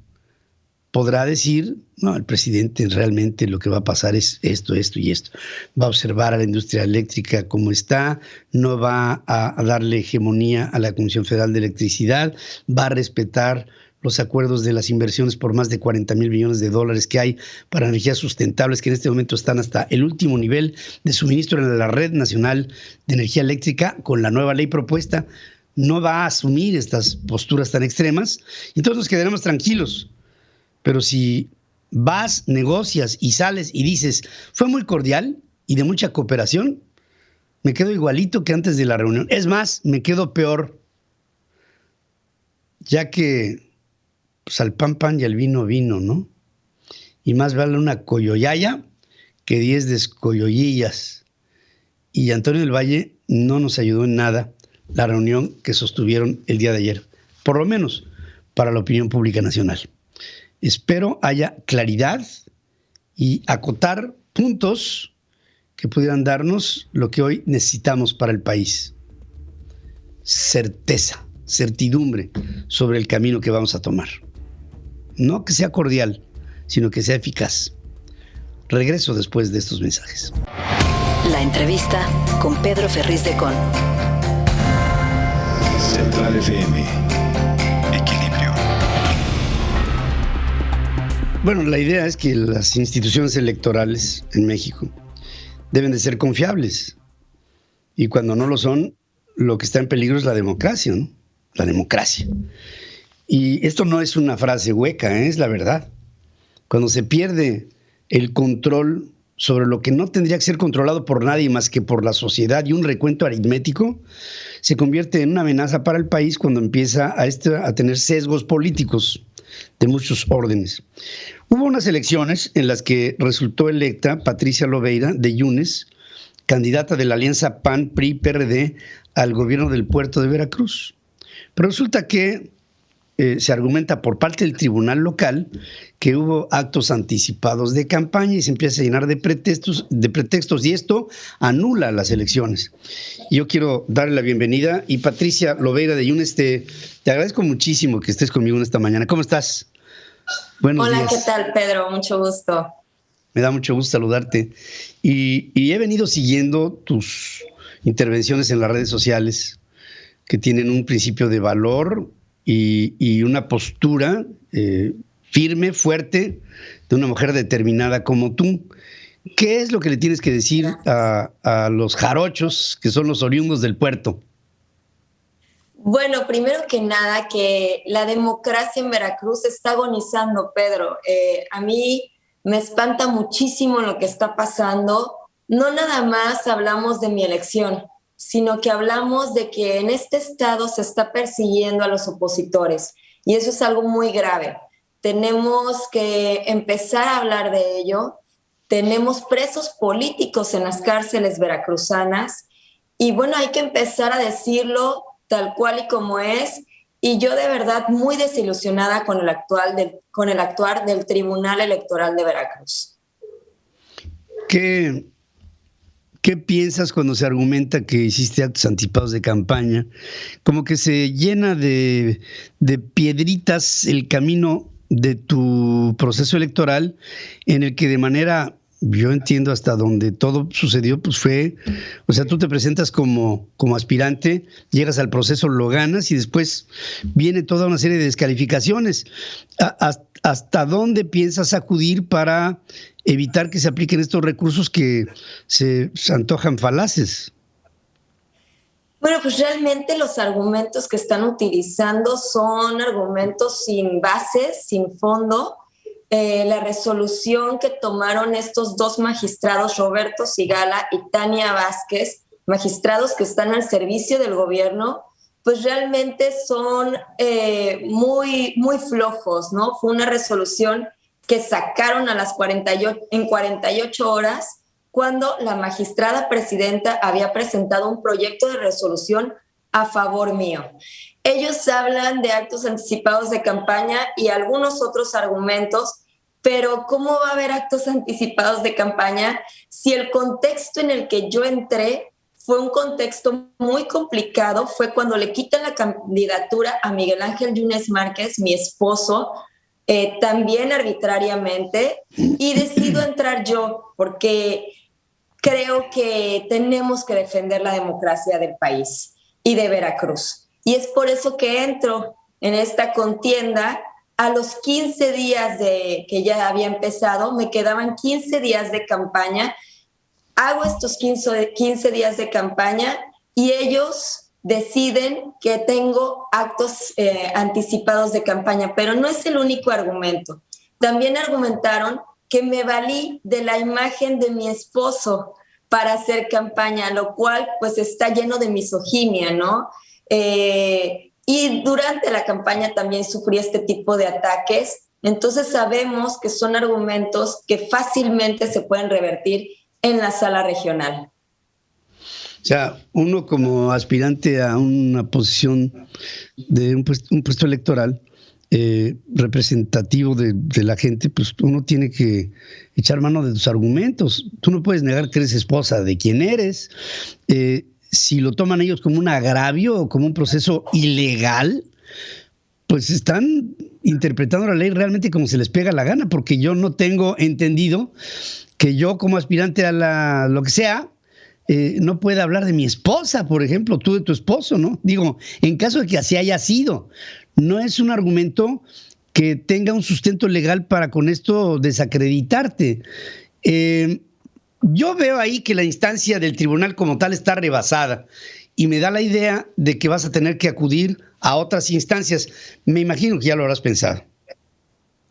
podrá decir, no, el presidente realmente lo que va a pasar es esto, esto y esto. Va a observar a la industria eléctrica como está, no va a darle hegemonía a la Comisión Federal de Electricidad, va a respetar los acuerdos de las inversiones por más de 40,000 millones de dólares que hay para energías sustentables, que en este momento están hasta el último nivel de suministro en la Red Nacional de Energía Eléctrica. Con la nueva ley propuesta, no va a asumir estas posturas tan extremas, y entonces nos quedaremos tranquilos. Pero si vas, negocias y sales y dices, fue muy cordial y de mucha cooperación, me quedo igualito que antes de la reunión. Es más, me quedo peor, ya que pues, al pan pan y al vino vino, ¿no? Y más vale una coyoyaya que 10 descoyoyillas. Y Antonio del Valle no nos ayudó en nada la reunión que sostuvieron el día de ayer, por lo menos para la opinión pública nacional. Espero haya claridad y acotar puntos que pudieran darnos lo que hoy necesitamos para el país. Certeza, certidumbre sobre el camino que vamos a tomar. No que sea cordial, sino que sea eficaz. Regreso después de estos mensajes. La entrevista con Pedro Ferriz de Con. Central FM. Equilibrio. Bueno, la idea es que las instituciones electorales en México deben de ser confiables. Y cuando no lo son, lo que está en peligro es la democracia, ¿no? La democracia. Y esto no es una frase hueca, es la verdad. Cuando se pierde el control sobre lo que no tendría que ser controlado por nadie más que por la sociedad y un recuento aritmético, se convierte en una amenaza para el país cuando empieza a tener sesgos políticos de muchos órdenes. Hubo unas elecciones en las que resultó electa Patricia Loveira de Yunes, candidata de la alianza PAN-PRI-PRD al gobierno del puerto de Veracruz. Pero resulta que se argumenta por parte del tribunal local que hubo actos anticipados de campaña y se empieza a llenar de pretextos y esto anula las elecciones. Yo quiero darle la bienvenida y Patricia Loveira de Yunes, te agradezco muchísimo que estés conmigo en esta mañana. ¿Cómo estás? Buenos días. Hola, ¿qué tal, Pedro? Mucho gusto. Me da mucho gusto saludarte y he venido siguiendo tus intervenciones en las redes sociales que tienen un principio de valor y una postura firme, fuerte, de una mujer determinada como tú. ¿Qué es lo que le tienes que decir a los jarochos, que son los oriundos del puerto? Bueno, primero que nada, que la democracia en Veracruz está agonizando, Pedro. A mí me espanta muchísimo lo que está pasando. No nada más hablamos de mi elección, sino que hablamos de que en este estado se está persiguiendo a los opositores y eso es algo muy grave. Tenemos que empezar a hablar de ello. Tenemos presos políticos en las cárceles veracruzanas y bueno, hay que empezar a decirlo tal cual y como es, y yo de verdad muy desilusionada con el actuar del Tribunal Electoral de Veracruz. ¿Qué piensas cuando se argumenta que hiciste actos anticipados de campaña? Como que se llena de piedritas el camino de tu proceso electoral, en el que de manera yo entiendo hasta donde todo sucedió, pues fue, o sea, tú te presentas como aspirante, llegas al proceso, lo ganas y después viene toda una serie de descalificaciones. ¿Hasta dónde piensas acudir para evitar que se apliquen estos recursos que se antojan falaces? Bueno, pues realmente los argumentos que están utilizando son argumentos sin bases, sin fondo. La resolución que tomaron estos dos magistrados, Roberto Sigala y Tania Vázquez, magistrados que están al servicio del gobierno, pues realmente son muy, muy flojos, ¿no? Fue una resolución que sacaron en 48 horas, cuando la magistrada presidenta había presentado un proyecto de resolución a favor mío. Ellos hablan de actos anticipados de campaña y algunos otros argumentos, pero ¿cómo va a haber actos anticipados de campaña si el contexto en el que yo entré fue un contexto muy complicado? Fue cuando le quitan la candidatura a Miguel Ángel Yunes Márquez, mi esposo, también arbitrariamente, y decido entrar yo porque creo que tenemos que defender la democracia del país y de Veracruz. Y es por eso que entro en esta contienda. A los 15 días de que ya había empezado, me quedaban 15 días de campaña. Hago estos 15 días de campaña y ellos deciden que tengo actos anticipados de campaña, pero no es el único argumento. También argumentaron que me valí de la imagen de mi esposo para hacer campaña, lo cual pues está lleno de misoginia, ¿no? Y durante la campaña también sufrí este tipo de ataques. Entonces sabemos que son argumentos que fácilmente se pueden revertir en la sala regional. O sea, uno como aspirante a una posición de un puesto electoral representativo de la gente, pues uno tiene que echar mano de tus argumentos. Tú no puedes negar que eres esposa de quien eres. Si lo toman ellos como un agravio o como un proceso ilegal, pues están interpretando la ley realmente como se les pega la gana, porque yo no tengo entendido que yo como aspirante a lo que sea, no pueda hablar de mi esposa, por ejemplo, tú de tu esposo, ¿no? Digo, en caso de que así haya sido, no es un argumento que tenga un sustento legal para con esto desacreditarte. Yo veo ahí que la instancia del tribunal como tal está rebasada y me da la idea de que vas a tener que acudir a otras instancias. Me imagino que ya lo habrás pensado.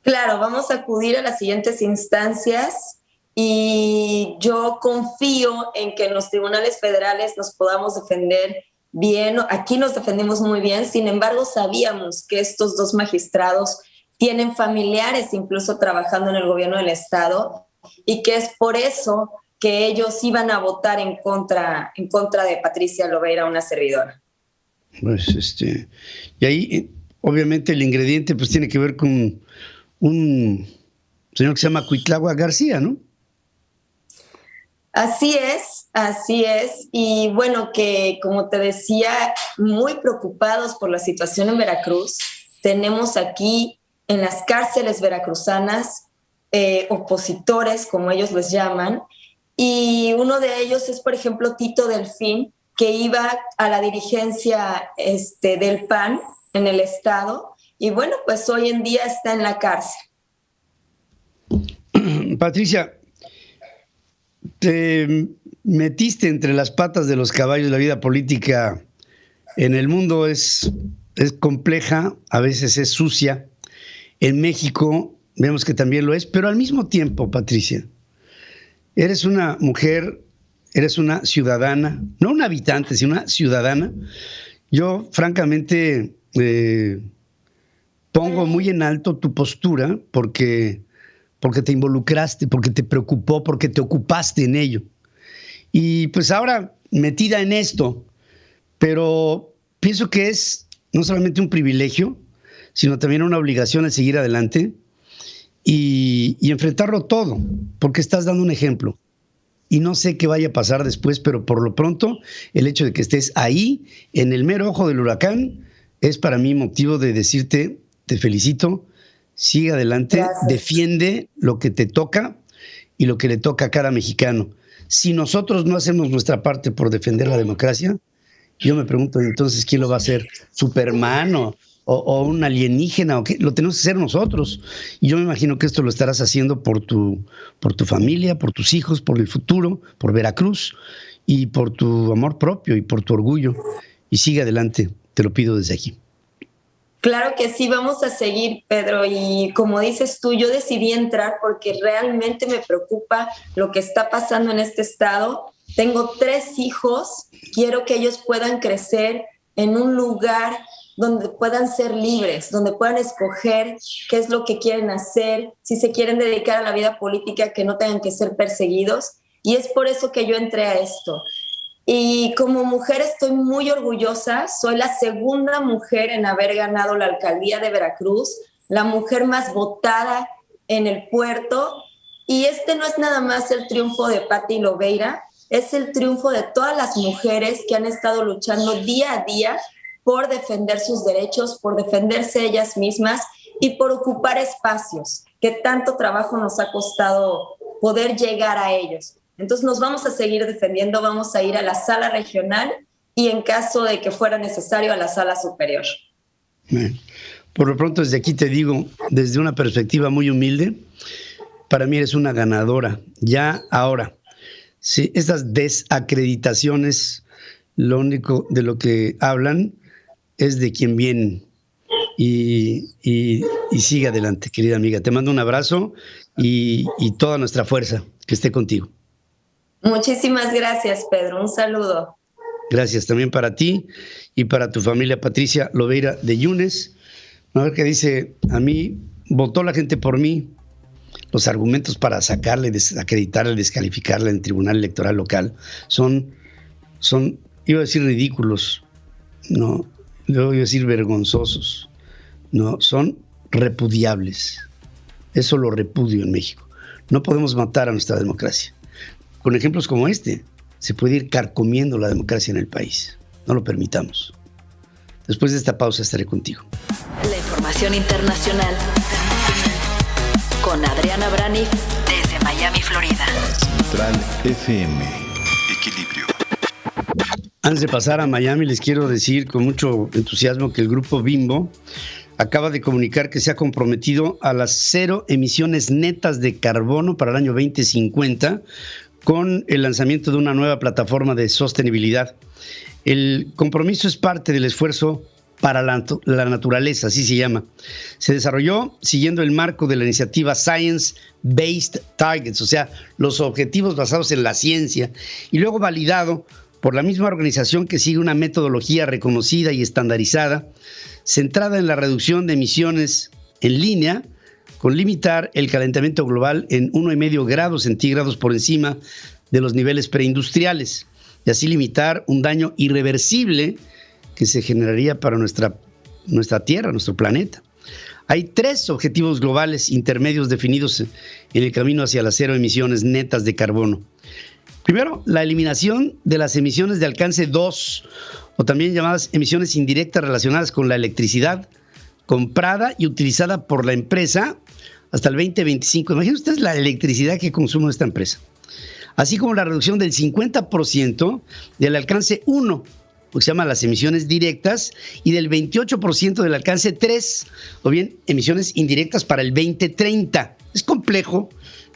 Claro, vamos a acudir a las siguientes instancias y yo confío en que en los tribunales federales nos podamos defender bien. Aquí nos defendimos muy bien, sin embargo sabíamos que estos dos magistrados tienen familiares incluso trabajando en el gobierno del estado y que es por eso que ellos iban a votar en contra de Patricia Loveira, una servidora. Pues y ahí obviamente el ingrediente pues tiene que ver con un señor que se llama Cuitlahua García, ¿no? Así es. Y bueno, que como te decía, muy preocupados por la situación en Veracruz. Tenemos aquí en las cárceles veracruzanas opositores, como ellos les llaman, y uno de ellos es, por ejemplo, Tito Delfín, que iba a la dirigencia del PAN en el estado, y bueno, pues hoy en día está en la cárcel. Patricia, te metiste entre las patas de los caballos de la vida política en el mundo, es compleja, a veces es sucia. En México vemos que también lo es, pero al mismo tiempo, Patricia, eres una mujer, eres una ciudadana, no una habitante, sino una ciudadana. Yo, francamente, pongo muy en alto tu postura porque te involucraste, porque te preocupó, porque te ocupaste en ello. Y pues ahora metida en esto, pero pienso que es no solamente un privilegio, sino también una obligación de seguir adelante y enfrentarlo todo, porque estás dando un ejemplo. Y no sé qué vaya a pasar después, pero por lo pronto, el hecho de que estés ahí, en el mero ojo del huracán, es para mí motivo de decirte, te felicito, sigue adelante, gracias. Defiende lo que te toca y lo que le toca a cada mexicano. Si nosotros no hacemos nuestra parte por defender la democracia, yo me pregunto entonces quién lo va a hacer, Superman o un alienígena, o qué. Lo tenemos que hacer nosotros. Y yo me imagino que esto lo estarás haciendo por tu familia, por tus hijos, por el futuro, por Veracruz y por tu amor propio y por tu orgullo. Y sigue adelante, te lo pido desde aquí. Claro que sí, vamos a seguir, Pedro, y como dices tú, yo decidí entrar porque realmente me preocupa lo que está pasando en este estado. Tengo 3 hijos, quiero que ellos puedan crecer en un lugar donde puedan ser libres, donde puedan escoger qué es lo que quieren hacer, si se quieren dedicar a la vida política, que no tengan que ser perseguidos, y es por eso que yo entré a esto. Y como mujer estoy muy orgullosa, soy la segunda mujer en haber ganado la alcaldía de Veracruz, la mujer más votada en el puerto, y este no es nada más el triunfo de Pati Lobeira, es el triunfo de todas las mujeres que han estado luchando día a día por defender sus derechos, por defenderse ellas mismas y por ocupar espacios que tanto trabajo nos ha costado poder llegar a ellos. Entonces nos vamos a seguir defendiendo, vamos a ir a la sala regional y en caso de que fuera necesario a la sala superior. Por lo pronto desde aquí te digo, desde una perspectiva muy humilde, para mí eres una ganadora, ya ahora. Sí, estas desacreditaciones, lo único de lo que hablan es de quien viene y sigue adelante, querida amiga. Te mando un abrazo y toda nuestra fuerza que esté contigo. Muchísimas gracias, Pedro. Un saludo. Gracias también para ti y para tu familia, Patricia Lobeira de Yunes. A ver qué dice, a mí votó la gente por mí. Los argumentos para sacarle, desacreditarle, descalificarle en el Tribunal Electoral Local son, iba a decir ridículos, no, luego iba a decir vergonzosos, no, son repudiables. Eso lo repudio en México. No podemos matar a nuestra democracia. Con ejemplos como este, se puede ir carcomiendo la democracia en el país. No lo permitamos. Después de esta pausa estaré contigo. La información internacional con Adriana Braniff desde Miami, Florida. Central FM. Equilibrio. Antes de pasar a Miami, les quiero decir con mucho entusiasmo que el grupo Bimbo acaba de comunicar que se ha comprometido a las 0 emisiones netas de carbono para el año 2050 con el lanzamiento de una nueva plataforma de sostenibilidad. El compromiso es parte del esfuerzo para la naturaleza, así se llama. Se desarrolló siguiendo el marco de la iniciativa Science Based Targets, o sea, los objetivos basados en la ciencia, y luego validado por la misma organización que sigue una metodología reconocida y estandarizada, centrada en la reducción de emisiones en línea, con limitar el calentamiento global en 1,5 grados centígrados por encima de los niveles preindustriales, y así limitar un daño irreversible que se generaría para nuestra Tierra, nuestro planeta. Hay 3 objetivos globales intermedios definidos en el camino hacia las 0 emisiones netas de carbono. Primero, la eliminación de las emisiones de alcance 2, o también llamadas emisiones indirectas relacionadas con la electricidad comprada y utilizada por la empresa hasta el 2025. Imaginen ustedes la electricidad que consume esta empresa. Así como la reducción del 50% del alcance 1, lo que se llama las emisiones directas, y del 28% del alcance 3, o bien emisiones indirectas para el 2030. Es complejo,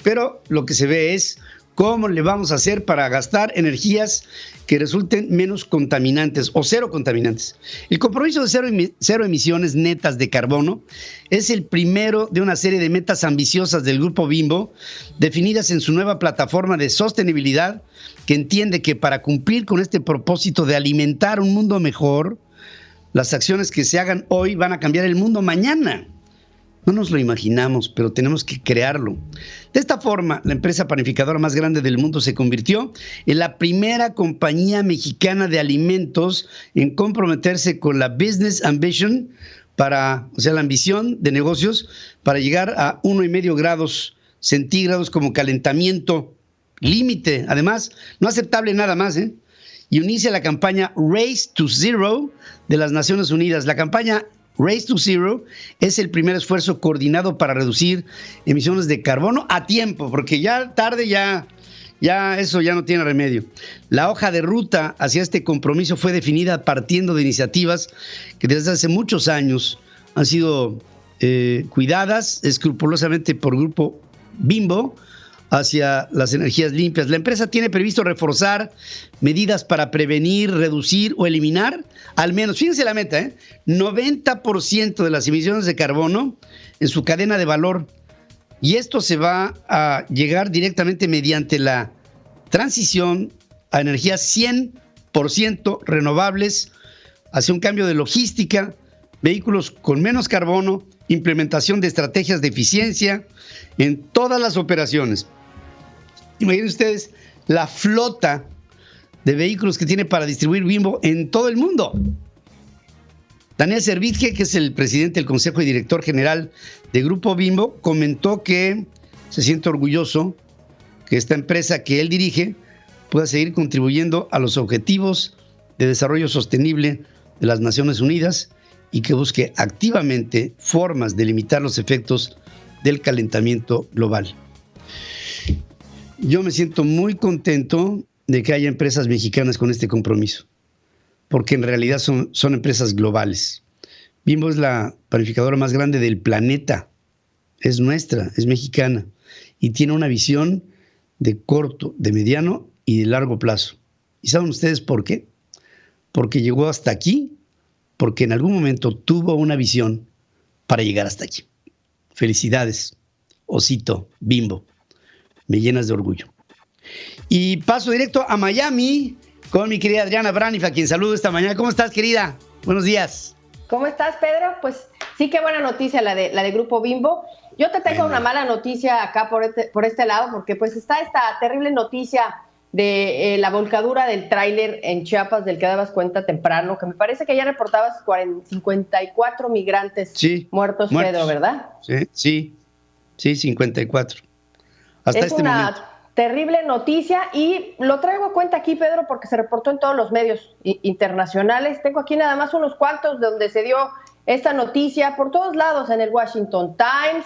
pero lo que se ve es cómo le vamos a hacer para gastar energías que resulten menos contaminantes o 0 contaminantes. El compromiso de 0 emisiones netas de carbono es el primero de una serie de metas ambiciosas del Grupo Bimbo, definidas en su nueva plataforma de sostenibilidad, que entiende que para cumplir con este propósito de alimentar un mundo mejor, las acciones que se hagan hoy van a cambiar el mundo mañana. No nos lo imaginamos, pero tenemos que crearlo. De esta forma, la empresa panificadora más grande del mundo se convirtió en la primera compañía mexicana de alimentos en comprometerse con la Business Ambition, la ambición de negocios para llegar a 1,5 grados centígrados como calentamiento límite. Además, no aceptable nada más, y unirse a la campaña Race to Zero de las Naciones Unidas. La campaña Race to Zero es el primer esfuerzo coordinado para reducir emisiones de carbono a tiempo, porque ya tarde ya eso ya no tiene remedio. La hoja de ruta hacia este compromiso fue definida partiendo de iniciativas que desde hace muchos años han sido cuidadas escrupulosamente por Grupo Bimbo hacia las energías limpias. La empresa tiene previsto reforzar medidas para prevenir, reducir o eliminar, al menos, fíjense la meta, 90% de las emisiones de carbono en su cadena de valor. Y esto se va a llegar directamente mediante la transición a energías 100% renovables, hacia un cambio de logística, vehículos con menos carbono, implementación de estrategias de eficiencia en todas las operaciones. Imaginen ustedes la flota de vehículos que tiene para distribuir Bimbo en todo el mundo. Daniel Servitje, que es el presidente del Consejo y Director General de Grupo Bimbo, comentó que se siente orgulloso que esta empresa que él dirige pueda seguir contribuyendo a los objetivos de desarrollo sostenible de las Naciones Unidas y que busque activamente formas de limitar los efectos del calentamiento global. Yo me siento muy contento de que haya empresas mexicanas con este compromiso, porque en realidad son empresas globales. Bimbo es la panificadora más grande del planeta, es nuestra, es mexicana, y tiene una visión de corto, de mediano y de largo plazo. ¿Y saben ustedes por qué? Porque llegó hasta aquí, porque en algún momento tuvo una visión para llegar hasta aquí. Felicidades, Osito Bimbo. Me llenas de orgullo. Y paso directo a Miami con mi querida Adriana Braniff, a quien saludo esta mañana. ¿Cómo estás, querida? Buenos días. ¿Cómo estás, Pedro? Pues sí, qué buena noticia la de Grupo Bimbo. Yo te tengo una mala noticia acá por este lado, porque pues está esta terrible noticia de la volcadura del tráiler en Chiapas, del que dabas cuenta temprano, que me parece que ya reportabas 54 migrantes muertos, Pedro, ¿verdad? Sí, 54. Hasta es una terrible noticia y lo traigo a cuenta aquí, Pedro, porque se reportó en todos los medios internacionales. Tengo aquí nada más unos cuantos donde se dio esta noticia por todos lados, en el Washington Times,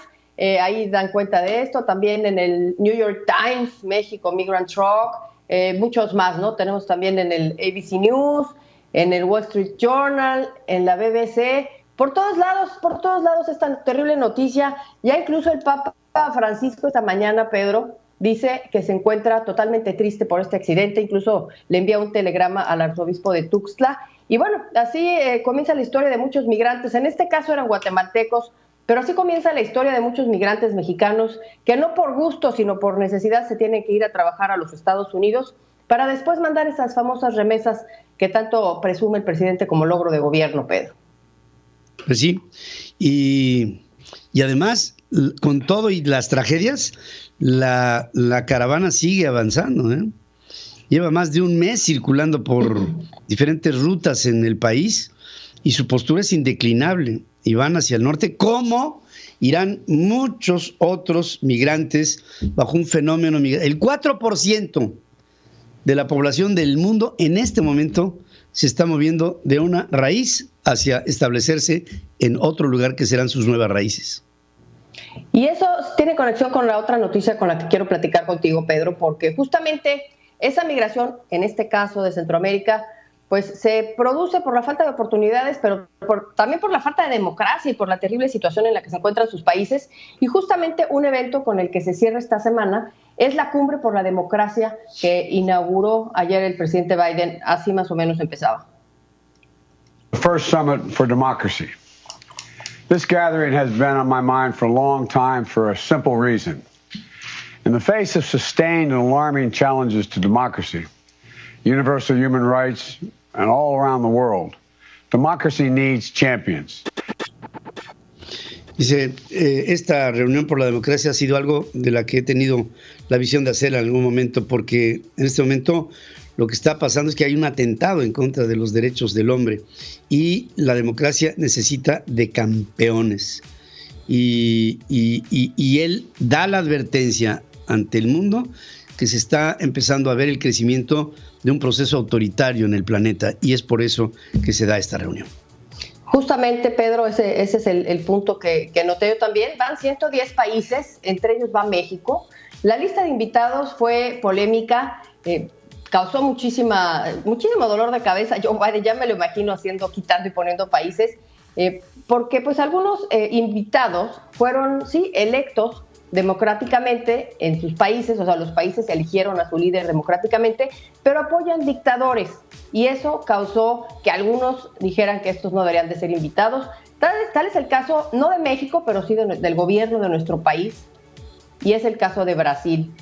ahí dan cuenta de esto, también en el New York Times, México Migrant Truck, muchos más, ¿no? Tenemos también en el ABC News, en el Wall Street Journal, en la BBC, por todos lados esta terrible noticia. Ya incluso el Papa Francisco esta mañana, Pedro, dice que se encuentra totalmente triste por este accidente, incluso le envía un telegrama al arzobispo de Tuxtla. Y bueno, así comienza la historia de muchos migrantes, en este caso eran guatemaltecos, pero así comienza la historia de muchos migrantes mexicanos que no por gusto, sino por necesidad se tienen que ir a trabajar a los Estados Unidos para después mandar esas famosas remesas que tanto presume el presidente como logro de gobierno, Pedro. Pues sí, y además, con todo y las tragedias, la caravana sigue avanzando, ¿eh? Lleva más de un mes circulando por diferentes rutas en el país y su postura es indeclinable. Y van hacia el norte, como irán muchos otros migrantes bajo un fenómeno migratorio. El 4% de la población del mundo en este momento se está moviendo de una raíz hacia establecerse en otro lugar que serán sus nuevas raíces. Y eso tiene conexión con la otra noticia con la que quiero platicar contigo, Pedro, porque justamente esa migración, en este caso de Centroamérica, pues se produce por la falta de oportunidades, pero también por la falta de democracia y por la terrible situación en la que se encuentran sus países. Y justamente un evento con el que se cierra esta semana es la Cumbre por la Democracia que inauguró ayer el presidente Biden, así más o menos empezaba. The first summit for democracy. This gathering has been on my mind for a long time for a simple reason. In the face of sustained and alarming challenges to democracy, universal human rights, and all around the world, democracy needs champions. Dice, esta reunión por la democracia ha sido algo de la que he tenido la visión de hacer en algún momento, porque en este momento lo que está pasando es que hay un atentado en contra de los derechos del hombre y la democracia necesita de campeones. Y él da la advertencia ante el mundo que se está empezando a ver el crecimiento de un proceso autoritario en el planeta y es por eso que se da esta reunión. Justamente, Pedro, ese es el punto que noté yo también. Van 110 países, entre ellos va México. La lista de invitados fue polémica, causó muchísimo dolor de cabeza. Yo ya me lo imagino quitando y poniendo países, porque pues algunos invitados fueron, sí, electos democráticamente en sus países, o sea, los países eligieron a su líder democráticamente, pero apoyan dictadores, y eso causó que algunos dijeran que estos no deberían de ser invitados. Tal es el caso, no de México, pero sí del gobierno de nuestro país, y es el caso de Brasil.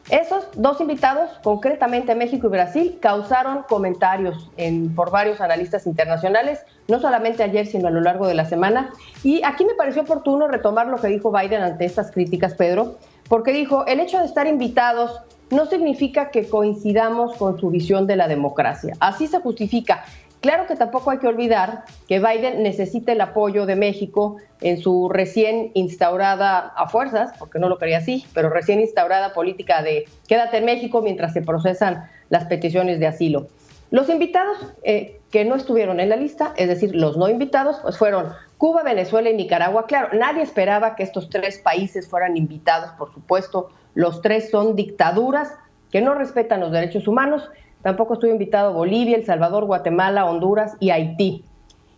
Esos dos invitados, concretamente México y Brasil, causaron comentarios por varios analistas internacionales, no solamente ayer, sino a lo largo de la semana. Y aquí me pareció oportuno retomar lo que dijo Biden ante estas críticas, Pedro, porque dijo, el hecho de estar invitados no significa que coincidamos con su visión de la democracia. Así se justifica. Claro que tampoco hay que olvidar que Biden necesita el apoyo de México en su recién instaurada, a fuerzas, porque no lo quería así, pero recién instaurada política de quédate en México mientras se procesan las peticiones de asilo. Los invitados que no estuvieron en la lista, es decir, los no invitados, pues fueron Cuba, Venezuela y Nicaragua. Claro, nadie esperaba que estos tres países fueran invitados, por supuesto. Los tres son dictaduras que no respetan los derechos humanos. Tampoco estuvo invitado Bolivia, El Salvador, Guatemala, Honduras y Haití.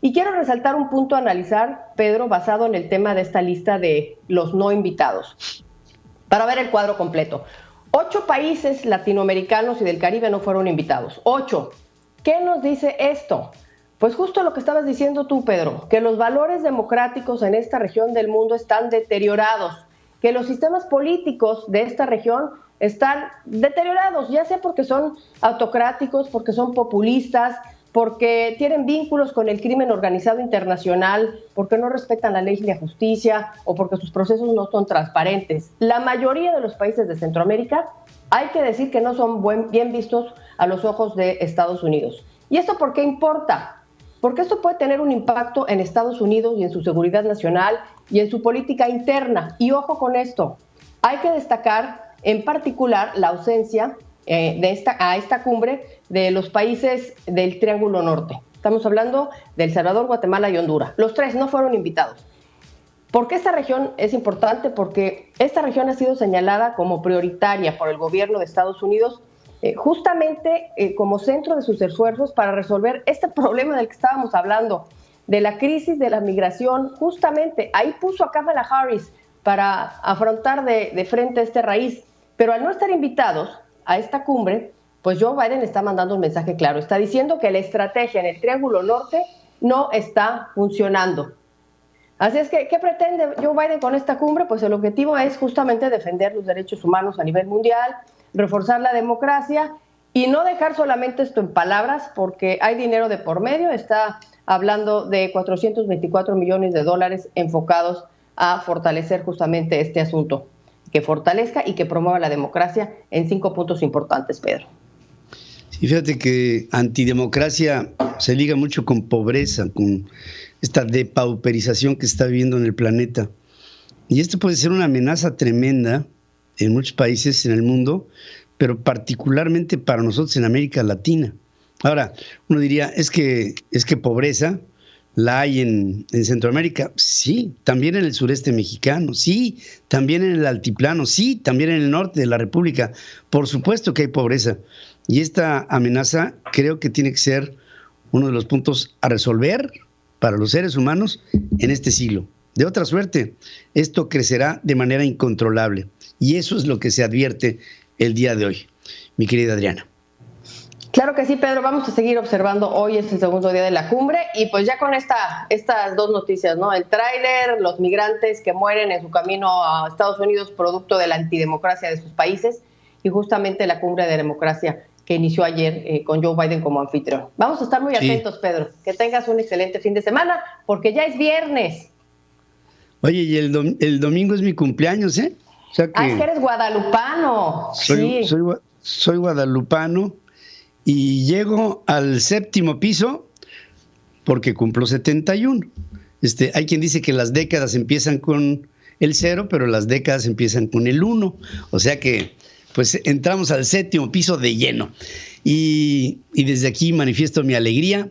Y quiero resaltar un punto a analizar, Pedro, basado en el tema de esta lista de los no invitados, para ver el cuadro completo. 8 países latinoamericanos y del Caribe no fueron invitados. 8. ¿Qué nos dice esto? Pues justo lo que estabas diciendo tú, Pedro, que los valores democráticos en esta región del mundo están deteriorados, que los sistemas políticos de esta región están deteriorados, ya sea porque son autocráticos, porque son populistas, porque tienen vínculos con el crimen organizado internacional, porque no respetan la ley y la justicia o porque sus procesos no son transparentes. La mayoría de los países de Centroamérica hay que decir que no son bien vistos a los ojos de Estados Unidos. ¿Y esto por qué importa? Porque esto puede tener un impacto en Estados Unidos y en su seguridad nacional y en su política interna. Y ojo con esto, hay que destacar en particular la ausencia a esta cumbre de los países del Triángulo Norte. Estamos hablando de El Salvador, Guatemala y Honduras. Los tres no fueron invitados. ¿Por qué esta región es importante? Porque esta región ha sido señalada como prioritaria por el gobierno de Estados Unidos, justamente como centro de sus esfuerzos para resolver este problema del que estábamos hablando, de la crisis de la migración. Justamente ahí puso a Kamala Harris para afrontar de frente esta raíz. Pero al no estar invitados a esta cumbre, pues Joe Biden está mandando un mensaje claro. Está diciendo que la estrategia en el Triángulo Norte no está funcionando. Así es que, ¿qué pretende Joe Biden con esta cumbre? Pues el objetivo es justamente defender los derechos humanos a nivel mundial, reforzar la democracia y no dejar solamente esto en palabras, porque hay dinero de por medio. Está hablando de $424 millones enfocados a fortalecer justamente este asunto, que fortalezca y que promueva la democracia en 5 puntos importantes, Pedro. Sí, fíjate que antidemocracia se liga mucho con pobreza, con esta depauperización que está viviendo en el planeta. Y esto puede ser una amenaza tremenda en muchos países en el mundo, pero particularmente para nosotros en América Latina. Ahora, uno diría, es que pobreza la hay en Centroamérica, sí, también en el sureste mexicano, sí, también en el altiplano, sí, también en el norte de la República. Por supuesto que hay pobreza. Y esta amenaza creo que tiene que ser uno de los puntos a resolver para los seres humanos en este siglo. De otra suerte, esto crecerá de manera incontrolable. Y eso es lo que se advierte el día de hoy, mi querida Adriana. Claro que sí, Pedro, vamos a seguir observando. Hoy es el segundo día de la cumbre y pues ya con estas dos noticias, ¿no? El tráiler, los migrantes que mueren en su camino a Estados Unidos producto de la antidemocracia de sus países y justamente la cumbre de democracia que inició ayer con Joe Biden como anfitrión. Vamos a estar muy atentos, Pedro. Que tengas un excelente fin de semana porque ya es viernes. Oye, y el domingo es mi cumpleaños, ¿eh? O sea que es que eres guadalupano. Soy guadalupano. Y llego al 7º piso porque cumplo 71. Hay quien dice que las décadas empiezan con el 0, pero las décadas empiezan con el 1. O sea que pues entramos al 7º piso de lleno. Y desde aquí manifiesto mi alegría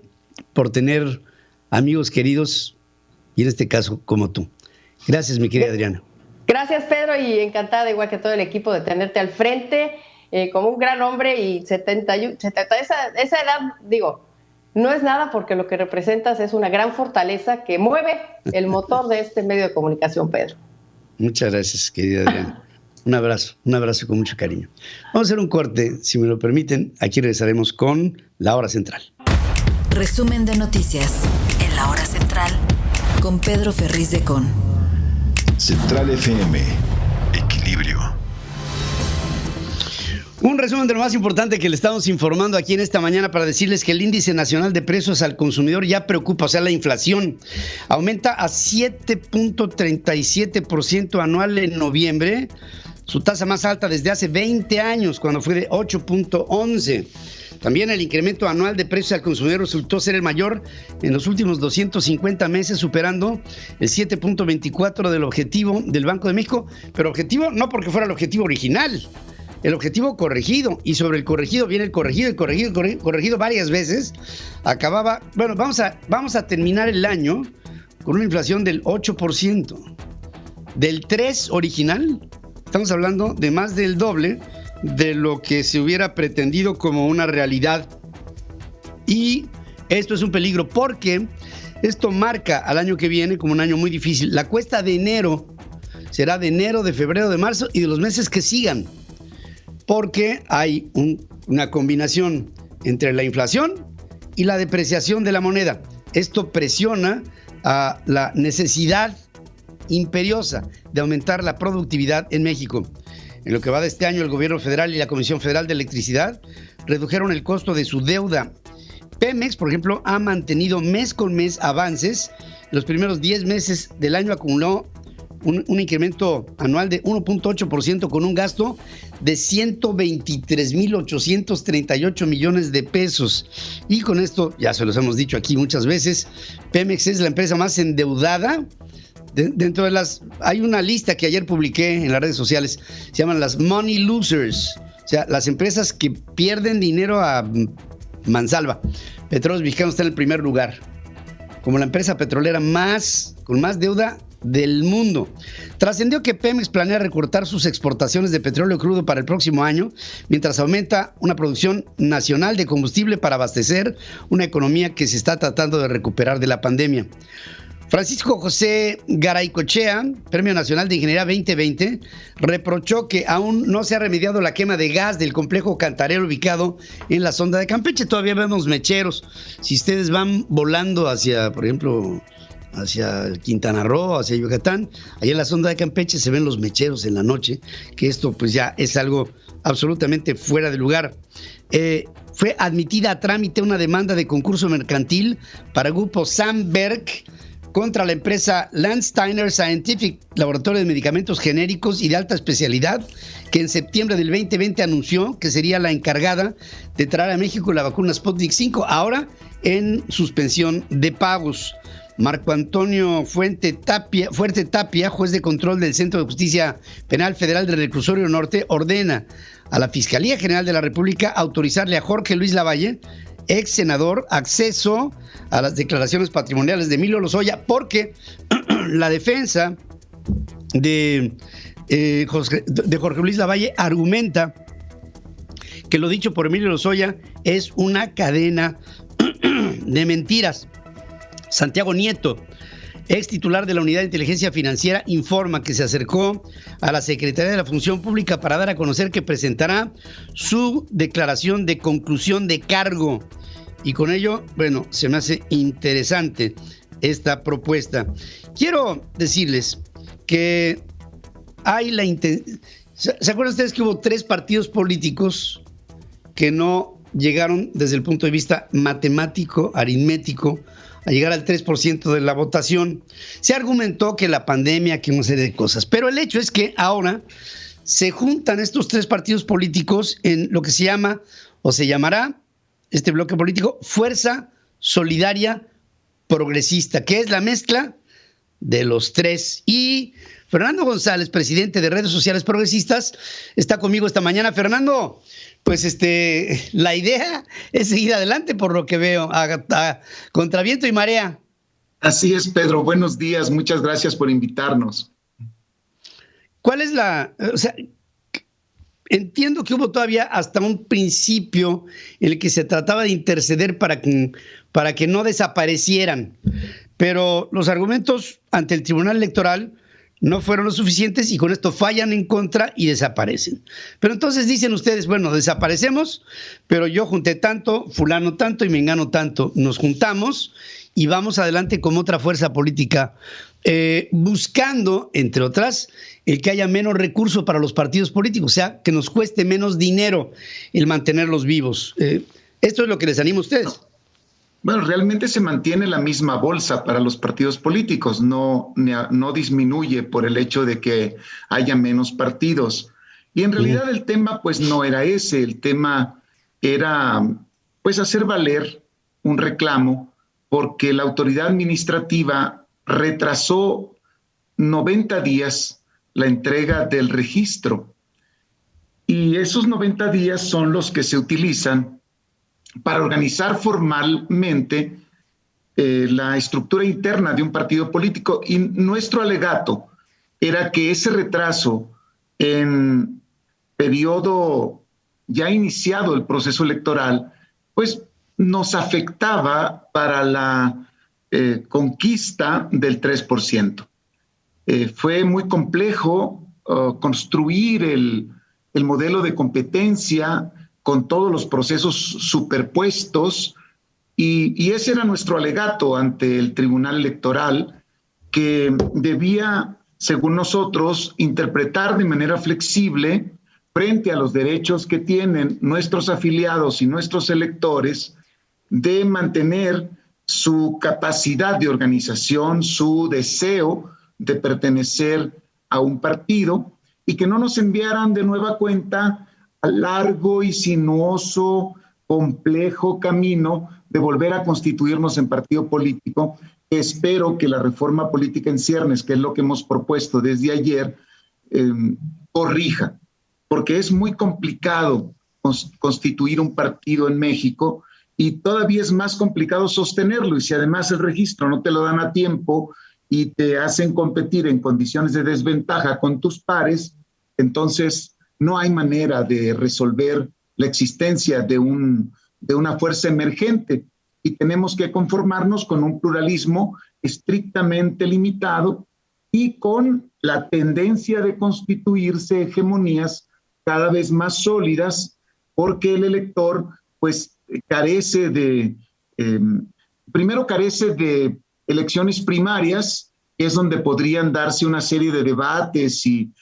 por tener amigos queridos y en este caso como tú. Gracias, mi querida Adriana. Gracias, Pedro, y encantada, igual que todo el equipo, de tenerte al frente como un gran hombre. Y esa edad, digo, no es nada, porque lo que representas es una gran fortaleza que mueve el motor de este medio de comunicación, Pedro. Muchas gracias, querida Adriana. Un abrazo con mucho cariño. Vamos a hacer un corte, si me lo permiten. Aquí regresaremos con La Hora Central. Resumen de noticias en La Hora Central con Pedro Ferriz de Con. Central FM. Equilibrio. Un resumen de lo más importante que le estamos informando aquí en esta mañana para decirles que el índice nacional de precios al consumidor ya preocupa, o sea, la inflación aumenta a 7.37% anual en noviembre, su tasa más alta desde hace 20 años, cuando fue de 8.11%. También el incremento anual de precios al consumidor resultó ser el mayor en los últimos 250 meses, superando el 7.24% del objetivo del Banco de México, pero objetivo no porque fuera el objetivo original, el objetivo corregido, y sobre el corregido viene el corregido varias veces. Acababa, bueno, vamos a terminar el año con una inflación del 8%. Del 3% original, estamos hablando de más del doble de lo que se hubiera pretendido como una realidad. Y esto es un peligro porque esto marca al año que viene como un año muy difícil. La cuesta de enero será de enero, de febrero, de marzo y de los meses que sigan, porque hay una combinación entre la inflación y la depreciación de la moneda. Esto presiona a la necesidad imperiosa de aumentar la productividad en México. En lo que va de este año, el gobierno federal y la Comisión Federal de Electricidad redujeron el costo de su deuda. Pemex, por ejemplo, ha mantenido mes con mes avances. En los primeros 10 meses del año acumuló un incremento anual de 1.8% con un gasto de 123.838 millones de pesos. Y con esto, ya se los hemos dicho aquí muchas veces, Pemex es la empresa más endeudada. Dentro de hay una lista que ayer publiqué en las redes sociales, se llaman las Money Losers, o sea, las empresas que pierden dinero a mansalva. Petróleos Mexicanos está en el primer lugar, como la empresa petrolera con más deuda del mundo. Trascendió que Pemex planea recortar sus exportaciones de petróleo crudo para el próximo año, mientras aumenta una producción nacional de combustible para abastecer una economía que se está tratando de recuperar de la pandemia. Francisco José Garaycochea, Premio Nacional de Ingeniería 2020, reprochó que aún no se ha remediado la quema de gas del complejo cantarero ubicado en la sonda de Campeche. Todavía vemos mecheros. Si ustedes van volando hacia, por ejemplo, hacia Quintana Roo, hacia Yucatán, allá en la sonda de Campeche se ven los mecheros en la noche, que esto pues ya es algo absolutamente fuera de lugar. Fue admitida a trámite una demanda de concurso mercantil para el grupo Sandberg contra la empresa Landsteiner Scientific, laboratorio de medicamentos genéricos y de alta especialidad, que en septiembre del 2020 anunció que sería la encargada de traer a México la vacuna Sputnik 5, ahora en suspensión de pagos. Marco Antonio Fuerte Tapia, juez de control del Centro de Justicia Penal Federal del Reclusorio Norte, ordena a la Fiscalía General de la República autorizarle a Jorge Luis Lavalle, ex senador, acceso a las declaraciones patrimoniales de Emilio Lozoya, porque la defensa de Jorge Luis Lavalle argumenta que lo dicho por Emilio Lozoya es una cadena de mentiras. Santiago Nieto, ex titular de la Unidad de Inteligencia Financiera, informa que se acercó a la Secretaría de la Función Pública para dar a conocer que presentará su declaración de conclusión de cargo. Y con ello, bueno, se me hace interesante esta propuesta. Quiero decirles que hay ¿se acuerdan ustedes que hubo 3 partidos políticos que no llegaron desde el punto de vista matemático, aritmético, a llegar al 3% de la votación? Se argumentó que la pandemia, que una serie de cosas, pero el hecho es que ahora se juntan estos 3 partidos políticos en lo que se llama, o se llamará, este bloque político, Fuerza Solidaria Progresista, que es la mezcla de los 3. Y Fernando González, presidente de Redes Sociales Progresistas, está conmigo esta mañana. Fernando, pues la idea es seguir adelante, por lo que veo, a contra viento y marea. Así es, Pedro. Buenos días. Muchas gracias por invitarnos. ¿Cuál es entiendo que hubo todavía hasta un principio en el que se trataba de interceder para que no desaparecieran, pero los argumentos ante el Tribunal Electoral no fueron los suficientes y con esto fallan en contra y desaparecen. Pero entonces dicen ustedes, bueno, desaparecemos, pero yo junté tanto, fulano tanto y mengano tanto. Nos juntamos y vamos adelante como otra fuerza política, buscando, entre otras, el que haya menos recursos para los partidos políticos, o sea, que nos cueste menos dinero el mantenerlos vivos. Esto es lo que les anima a ustedes. Bueno, realmente se mantiene la misma bolsa para los partidos políticos, no disminuye por el hecho de que haya menos partidos. Y en realidad el tema pues no era ese, el tema era pues hacer valer un reclamo porque la autoridad administrativa retrasó 90 días la entrega del registro. Y esos 90 días son los que se utilizan para organizar formalmente la estructura interna de un partido político. Y nuestro alegato era que ese retraso en periodo ya iniciado el proceso electoral, pues nos afectaba para la conquista del 3%. Fue muy complejo construir el modelo de competencia con todos los procesos superpuestos, y ese era nuestro alegato ante el Tribunal Electoral, que debía, según nosotros, interpretar de manera flexible frente a los derechos que tienen nuestros afiliados y nuestros electores de mantener su capacidad de organización, su deseo de pertenecer a un partido, y que no nos enviaran de nueva cuenta al largo y sinuoso, complejo camino de volver a constituirnos en partido político. Espero que la reforma política en ciernes, que es lo que hemos propuesto desde ayer, corrija, porque es muy complicado constituir un partido en México y todavía es más complicado sostenerlo, y si además el registro no te lo dan a tiempo y te hacen competir en condiciones de desventaja con tus pares, entonces no hay manera de resolver la existencia de una fuerza emergente, y tenemos que conformarnos con un pluralismo estrictamente limitado y con la tendencia de constituirse hegemonías cada vez más sólidas, porque el elector pues carece de elecciones primarias, que es donde podrían darse una serie de debates y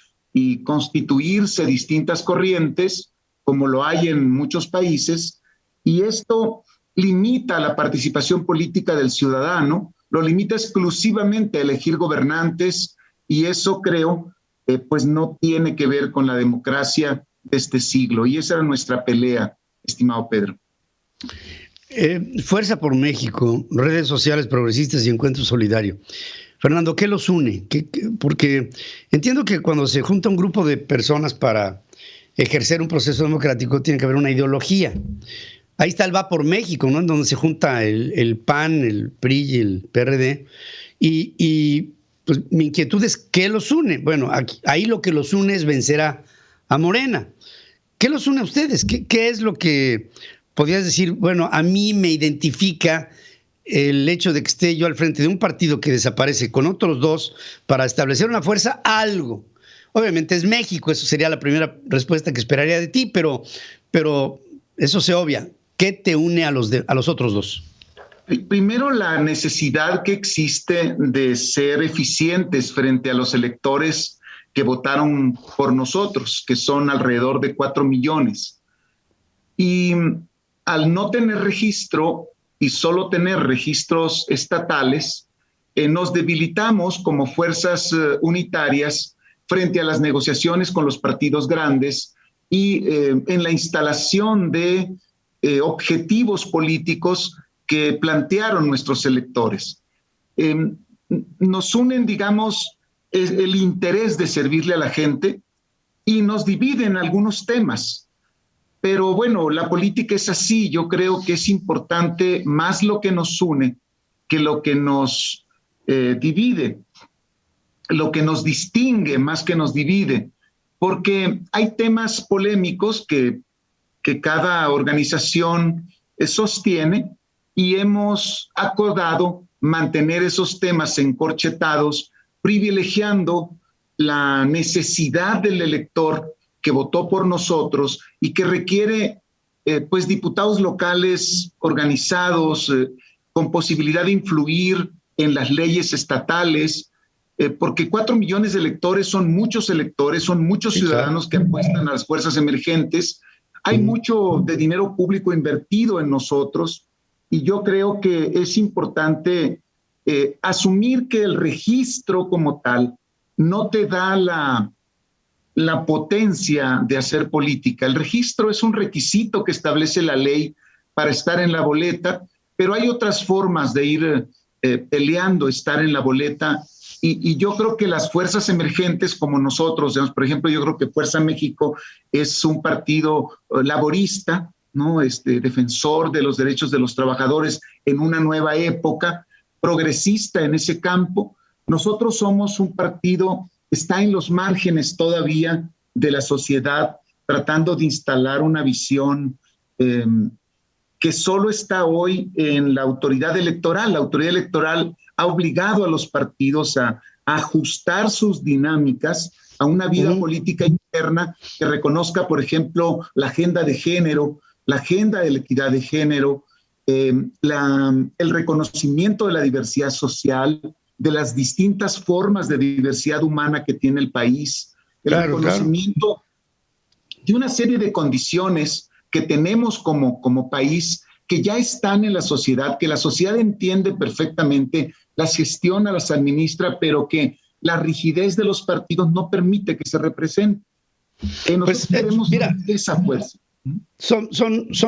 constituirse distintas corrientes, como lo hay en muchos países, y esto limita la participación política del ciudadano, lo limita exclusivamente a elegir gobernantes, y eso creo pues no tiene que ver con la democracia de este siglo, y esa era nuestra pelea, estimado Pedro. Fuerza por México, redes sociales progresistas y Encuentro Solidario. Fernando, ¿qué los une? Porque entiendo que cuando se junta un grupo de personas para ejercer un proceso democrático tiene que haber una ideología. Ahí está el Va por México, ¿no? En donde se junta el PAN, el PRI y el PRD. Y pues mi inquietud es, ¿qué los une? Bueno, ahí lo que los une es vencer a Morena. ¿Qué los une a ustedes? ¿Qué es lo que podrías decir? Bueno, a mí me identifica el hecho de que esté yo al frente de un partido que desaparece con otros dos para establecer una fuerza, algo. Obviamente es México, eso sería la primera respuesta que esperaría de ti, pero eso se obvia. ¿Qué te une a los otros dos? Primero, la necesidad que existe de ser eficientes frente a los electores que votaron por nosotros, que son alrededor de 4 millones. Y al no tener registro y solo tener registros estatales, nos debilitamos como fuerzas unitarias frente a las negociaciones con los partidos grandes y en la instalación de objetivos políticos que plantearon nuestros electores. Nos unen, digamos, el interés de servirle a la gente, y nos dividen algunos temas. Pero bueno, la política es así. Yo creo que es importante más lo que nos une que lo que nos divide, lo que nos distingue más que nos divide, porque hay temas polémicos que cada organización sostiene y hemos acordado mantener esos temas encorchetados, privilegiando la necesidad del elector que votó por nosotros y que requiere pues diputados locales organizados, con posibilidad de influir en las leyes estatales, porque 4 millones de electores, son muchos ciudadanos que apuestan a las fuerzas emergentes. Hay mucho de dinero público invertido en nosotros y yo creo que es importante asumir que el registro como tal no te da la potencia de hacer política. El registro es un requisito que establece la ley para estar en la boleta, pero hay otras formas de ir peleando, estar en la boleta, y yo creo que las fuerzas emergentes como nosotros, digamos, por ejemplo, yo creo que Fuerza México es un partido laborista, ¿no? Defensor de los derechos de los trabajadores en una nueva época, progresista en ese campo. Nosotros somos un partido, está en los márgenes todavía de la sociedad, tratando de instalar una visión que solo está hoy en la autoridad electoral. La autoridad electoral ha obligado a los partidos a ajustar sus dinámicas a una vida política interna que reconozca, por ejemplo, la agenda de género, la agenda de la equidad de género, el reconocimiento de la diversidad social, de las distintas formas de diversidad humana que tiene el país, el reconocimiento de una serie de condiciones que tenemos como país, que ya están en la sociedad, que la sociedad entiende perfectamente, las gestiona, las administra, pero que la rigidez de los partidos no permite que se represente. Nosotros tenemos esa fuerza. Son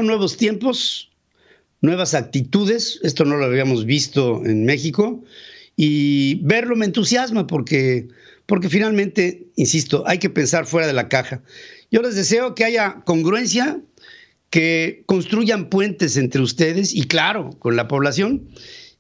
nuevos tiempos, nuevas actitudes. Esto no lo habíamos visto en México, y verlo me entusiasma porque finalmente, insisto, hay que pensar fuera de la caja. Yo les deseo que haya congruencia, que construyan puentes entre ustedes y, claro, con la población,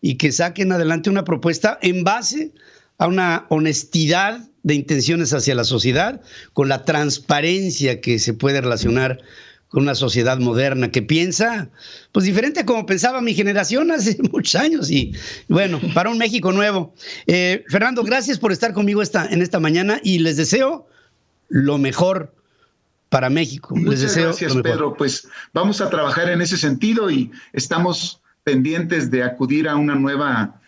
y que saquen adelante una propuesta en base a una honestidad de intenciones hacia la sociedad, con la transparencia que se puede relacionar con una sociedad moderna que piensa pues diferente a como pensaba mi generación hace muchos años, y bueno, para un México nuevo. Fernando, gracias por estar conmigo en esta mañana, y les deseo lo mejor para México. Muchas gracias, Pedro. Pues vamos a trabajar en ese sentido y estamos pendientes de acudir a una nueva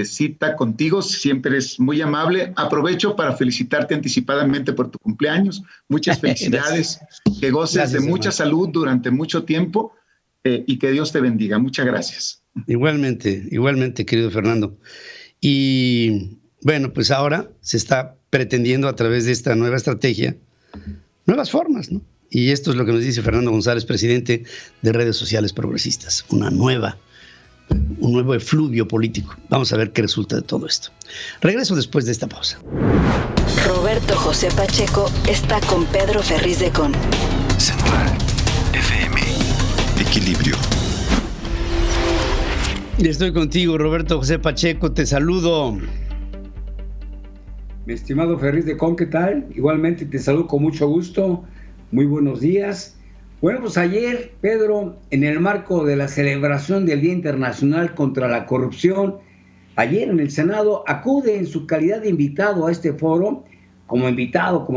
cita contigo. Siempre eres muy amable. Aprovecho para felicitarte anticipadamente por tu cumpleaños. Muchas felicidades. Que goces de mucha salud durante mucho tiempo y que Dios te bendiga. Muchas gracias. Igualmente, querido Fernando. Y bueno, pues ahora se está pretendiendo, a través de esta nueva estrategia, nuevas formas, ¿no? Y esto es lo que nos dice Fernando González, presidente de Redes Sociales Progresistas. Un nuevo efluvio político. Vamos a ver qué resulta de todo esto. Regreso después de esta pausa. Roberto José Pacheco está con Pedro Ferriz de Con. Central FM. Equilibrio. Y estoy contigo, Roberto José Pacheco. Te saludo. Mi estimado Ferriz de Con, ¿qué tal? Igualmente te saludo con mucho gusto. Muy buenos días. Bueno, pues ayer, Pedro, en el marco de la celebración del Día Internacional contra la Corrupción, ayer en el Senado acude en su calidad de invitado a este foro, como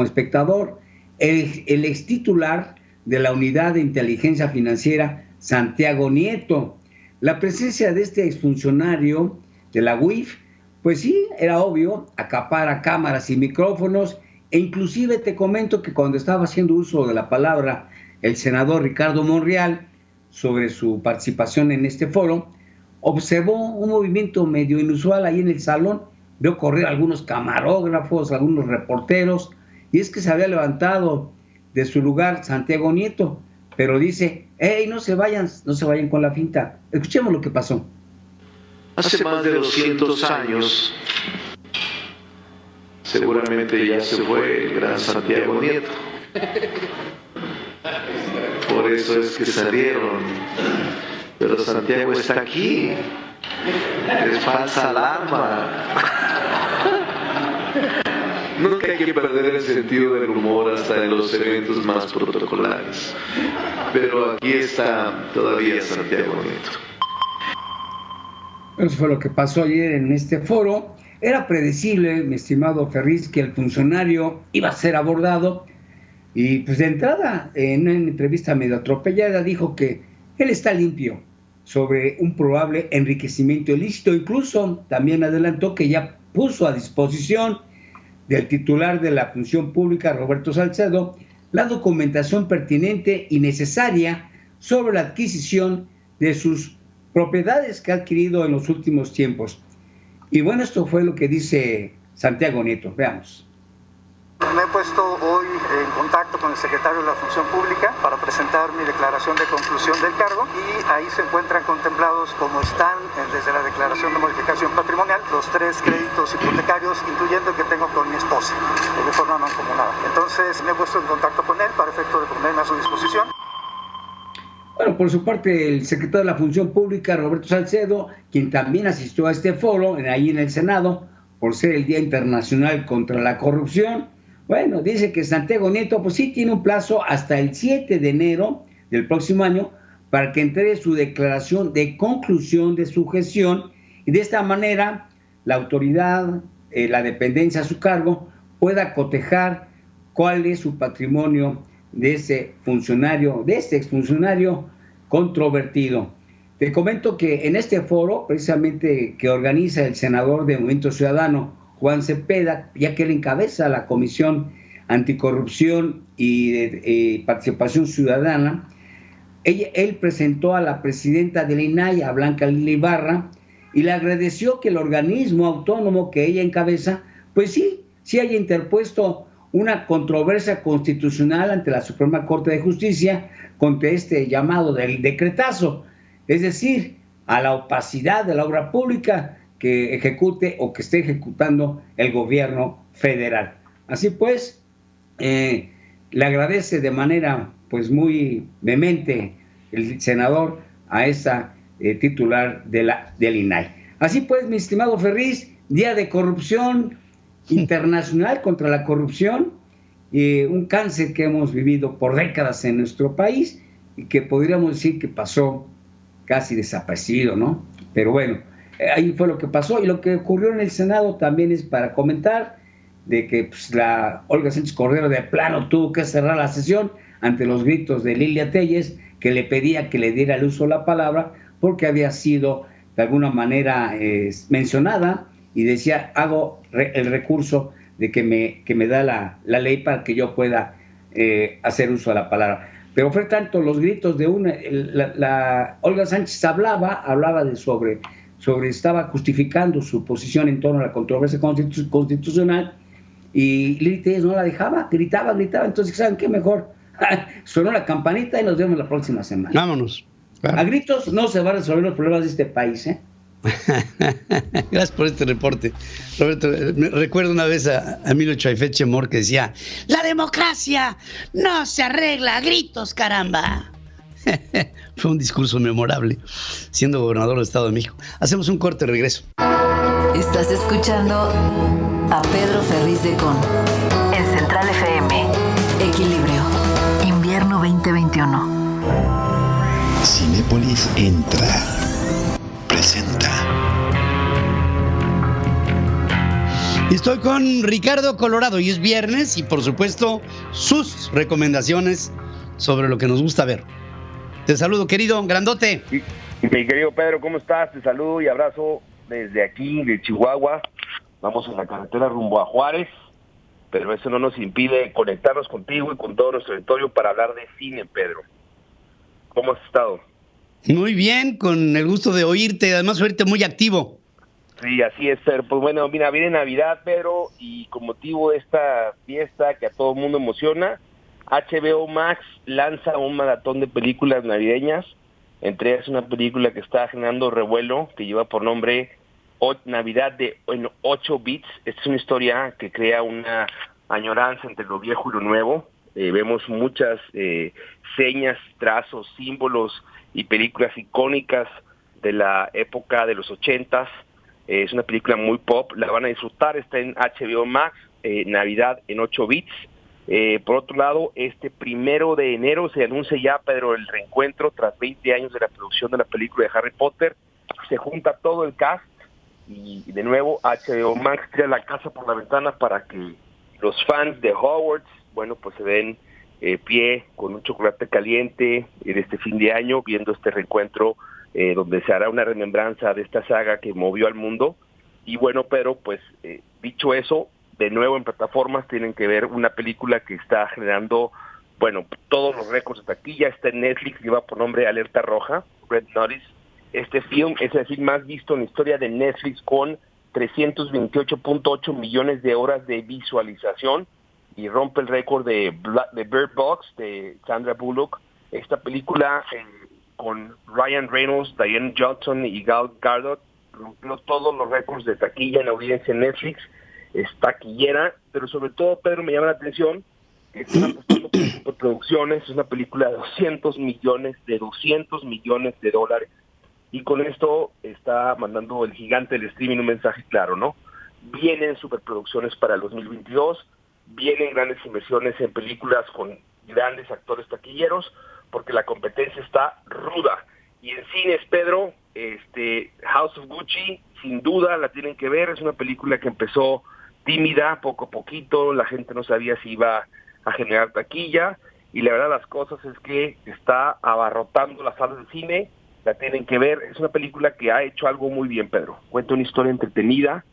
espectador, el extitular de la Unidad de Inteligencia Financiera, Santiago Nieto. La presencia de este exfuncionario de la UIF, pues sí, era obvio, acapara cámaras y micrófonos, e inclusive te comento que cuando estaba haciendo uso de la palabra el senador Ricardo Monreal sobre su participación en este foro, observó un movimiento medio inusual ahí en el salón. Vio correr algunos camarógrafos, algunos reporteros, y es que se había levantado de su lugar Santiago Nieto, pero dice: ¡hey, no se vayan con la finta! Escuchemos lo que pasó. Hace más de 200 años, seguramente ya se fue el gran Santiago Nieto. Por eso es que salieron. Pero Santiago está aquí. Es falsa alarma. Nunca hay que perder el sentido del humor hasta en los eventos más protocolares. Pero aquí está todavía Santiago Nieto. Eso fue lo que pasó ayer en este foro. Era predecible, mi estimado Ferriz, que el funcionario iba a ser abordado y pues de entrada, en una entrevista medio atropellada, dijo que él está limpio sobre un probable enriquecimiento ilícito. Incluso también adelantó que ya puso a disposición del titular de la Función Pública, Roberto Salcedo, la documentación pertinente y necesaria sobre la adquisición de sus propiedades que ha adquirido en los últimos tiempos. Y bueno, esto fue lo que dice Santiago Nieto. Veamos. Me he puesto hoy en contacto con el secretario de la Función Pública para presentar mi declaración de conclusión del cargo y ahí se encuentran contemplados, como están desde la declaración de modificación patrimonial, los 3 créditos hipotecarios, incluyendo el que tengo con mi esposa, de forma mancomunada. Entonces me he puesto en contacto con él para efecto de ponerme a su disposición. Bueno, por su parte, el secretario de la Función Pública, Roberto Salcedo, quien también asistió a este foro ahí en el Senado, por ser el Día Internacional contra la Corrupción, bueno, dice que Santiago Nieto, pues sí, tiene un plazo hasta el 7 de enero del próximo año para que entregue su declaración de conclusión de su gestión y de esta manera la autoridad, la dependencia a su cargo, pueda cotejar cuál es su patrimonio de ese funcionario, de este exfuncionario controvertido. Te comento que en este foro, precisamente que organiza el senador de Movimiento Ciudadano, Juan Cepeda, ya que él encabeza la Comisión Anticorrupción y de Participación Ciudadana, él presentó a la presidenta del INAI, a Blanca Lila Ibarra, y le agradeció que el organismo autónomo que ella encabeza, pues sí haya interpuesto una controversia constitucional ante la Suprema Corte de Justicia contra este llamado del decretazo, es decir, a la opacidad de la obra pública que ejecute o que esté ejecutando el gobierno federal. Así pues, le agradece de manera pues muy vehemente el senador a esa titular del INAI. Así pues, mi estimado Ferriz, Día de Corrupción Internacional contra la Corrupción, un cáncer que hemos vivido por décadas en nuestro país y que podríamos decir que pasó casi desaparecido, ¿no? Pero bueno, ahí fue lo que pasó, y lo que ocurrió en el Senado también es para comentar de que pues, la Olga Sánchez Cordero de plano tuvo que cerrar la sesión ante los gritos de Lilia Telles, que le pedía que le diera el uso de la palabra porque había sido de alguna manera mencionada, y decía, hago el recurso de que me da la ley para que yo pueda hacer uso de la palabra. Pero fue tanto los gritos de la Olga Sánchez hablaba de sobre estaba justificando su posición en torno a la controversia constitucional, y Lili Telles no la dejaba, gritaba, entonces ¿saben qué? Mejor sonó la campanita y nos vemos la próxima semana. Vámonos. Claro. A gritos no se van a resolver los problemas de este país, ¿eh? Gracias por este reporte, Roberto. Me recuerdo una vez a Emilio Chaifetche Mor que decía: la democracia no se arregla a gritos, caramba. Fue un discurso memorable siendo gobernador del Estado de México. Hacemos un corte, regreso. Estás escuchando a Pedro Ferriz de Con en Central FM. Equilibrio, invierno 2021. Cinépolis entra. Presenta. Estoy con Ricardo Colorado y es viernes, y por supuesto sus recomendaciones sobre lo que nos gusta ver. Te saludo, querido, grandote. Mi querido Pedro, ¿cómo estás? Te saludo y abrazo desde aquí, de Chihuahua. Vamos en la carretera rumbo a Juárez, pero eso no nos impide conectarnos contigo y con todo nuestro territorio para hablar de cine, Pedro. ¿Cómo has estado? Muy bien, con el gusto de oírte, además oírte muy activo. Sí, así es, Pedro. Pues bueno, mira, viene Navidad, Pedro, y con motivo de esta fiesta que a todo el mundo emociona, HBO Max lanza un maratón de películas navideñas. Entre ellas una película que está generando revuelo, que lleva por nombre Navidad en 8 bits. Esta es una historia que crea una añoranza entre lo viejo y lo nuevo. Vemos muchas señas, trazos, símbolos y películas icónicas de la época de los 80s. Es una película muy pop, la van a disfrutar, está en HBO Max, Navidad en 8 bits. Por otro lado, este 1 de enero se anuncia ya, Pedro, el reencuentro tras 20 años de la producción de la película de Harry Potter. Se junta todo el cast y de nuevo HBO Max tira la casa por la ventana para que los fans de Hogwarts, bueno, pues se den pie con un chocolate caliente en este fin de año, viendo este reencuentro donde se hará una remembranza de esta saga que movió al mundo. Y bueno, pero pues dicho eso, de nuevo en plataformas tienen que ver una película que está generando, bueno, todos los récords de taquilla. Está en Netflix, lleva por nombre Alerta Roja, Red Notice. Este film es el film más visto en la historia de Netflix, con 328.8 millones de horas de visualización, y rompe el récord de Bird Box de Sandra Bullock. Esta película con Ryan Reynolds, Diane Johnson y Gal Gadot rompió todos los récords de taquilla en audiencia en Netflix. Es taquillera, pero sobre todo, Pedro, me llama la atención que están apostando por producciones. Es una película de 200 millones de dólares, y con esto está mandando el gigante del streaming un mensaje claro, ¿no? Vienen superproducciones para el 2022, vienen grandes inversiones en películas con grandes actores taquilleros, porque la competencia está ruda. Y en cines, Pedro, House of Gucci, sin duda la tienen que ver. Es una película que empezó tímida, poco a poquito, la gente no sabía si iba a generar taquilla, y la verdad las cosas es que está abarrotando las salas de cine. La tienen que ver. Es una película que ha hecho algo muy bien, Pedro. Cuenta una historia entretenida,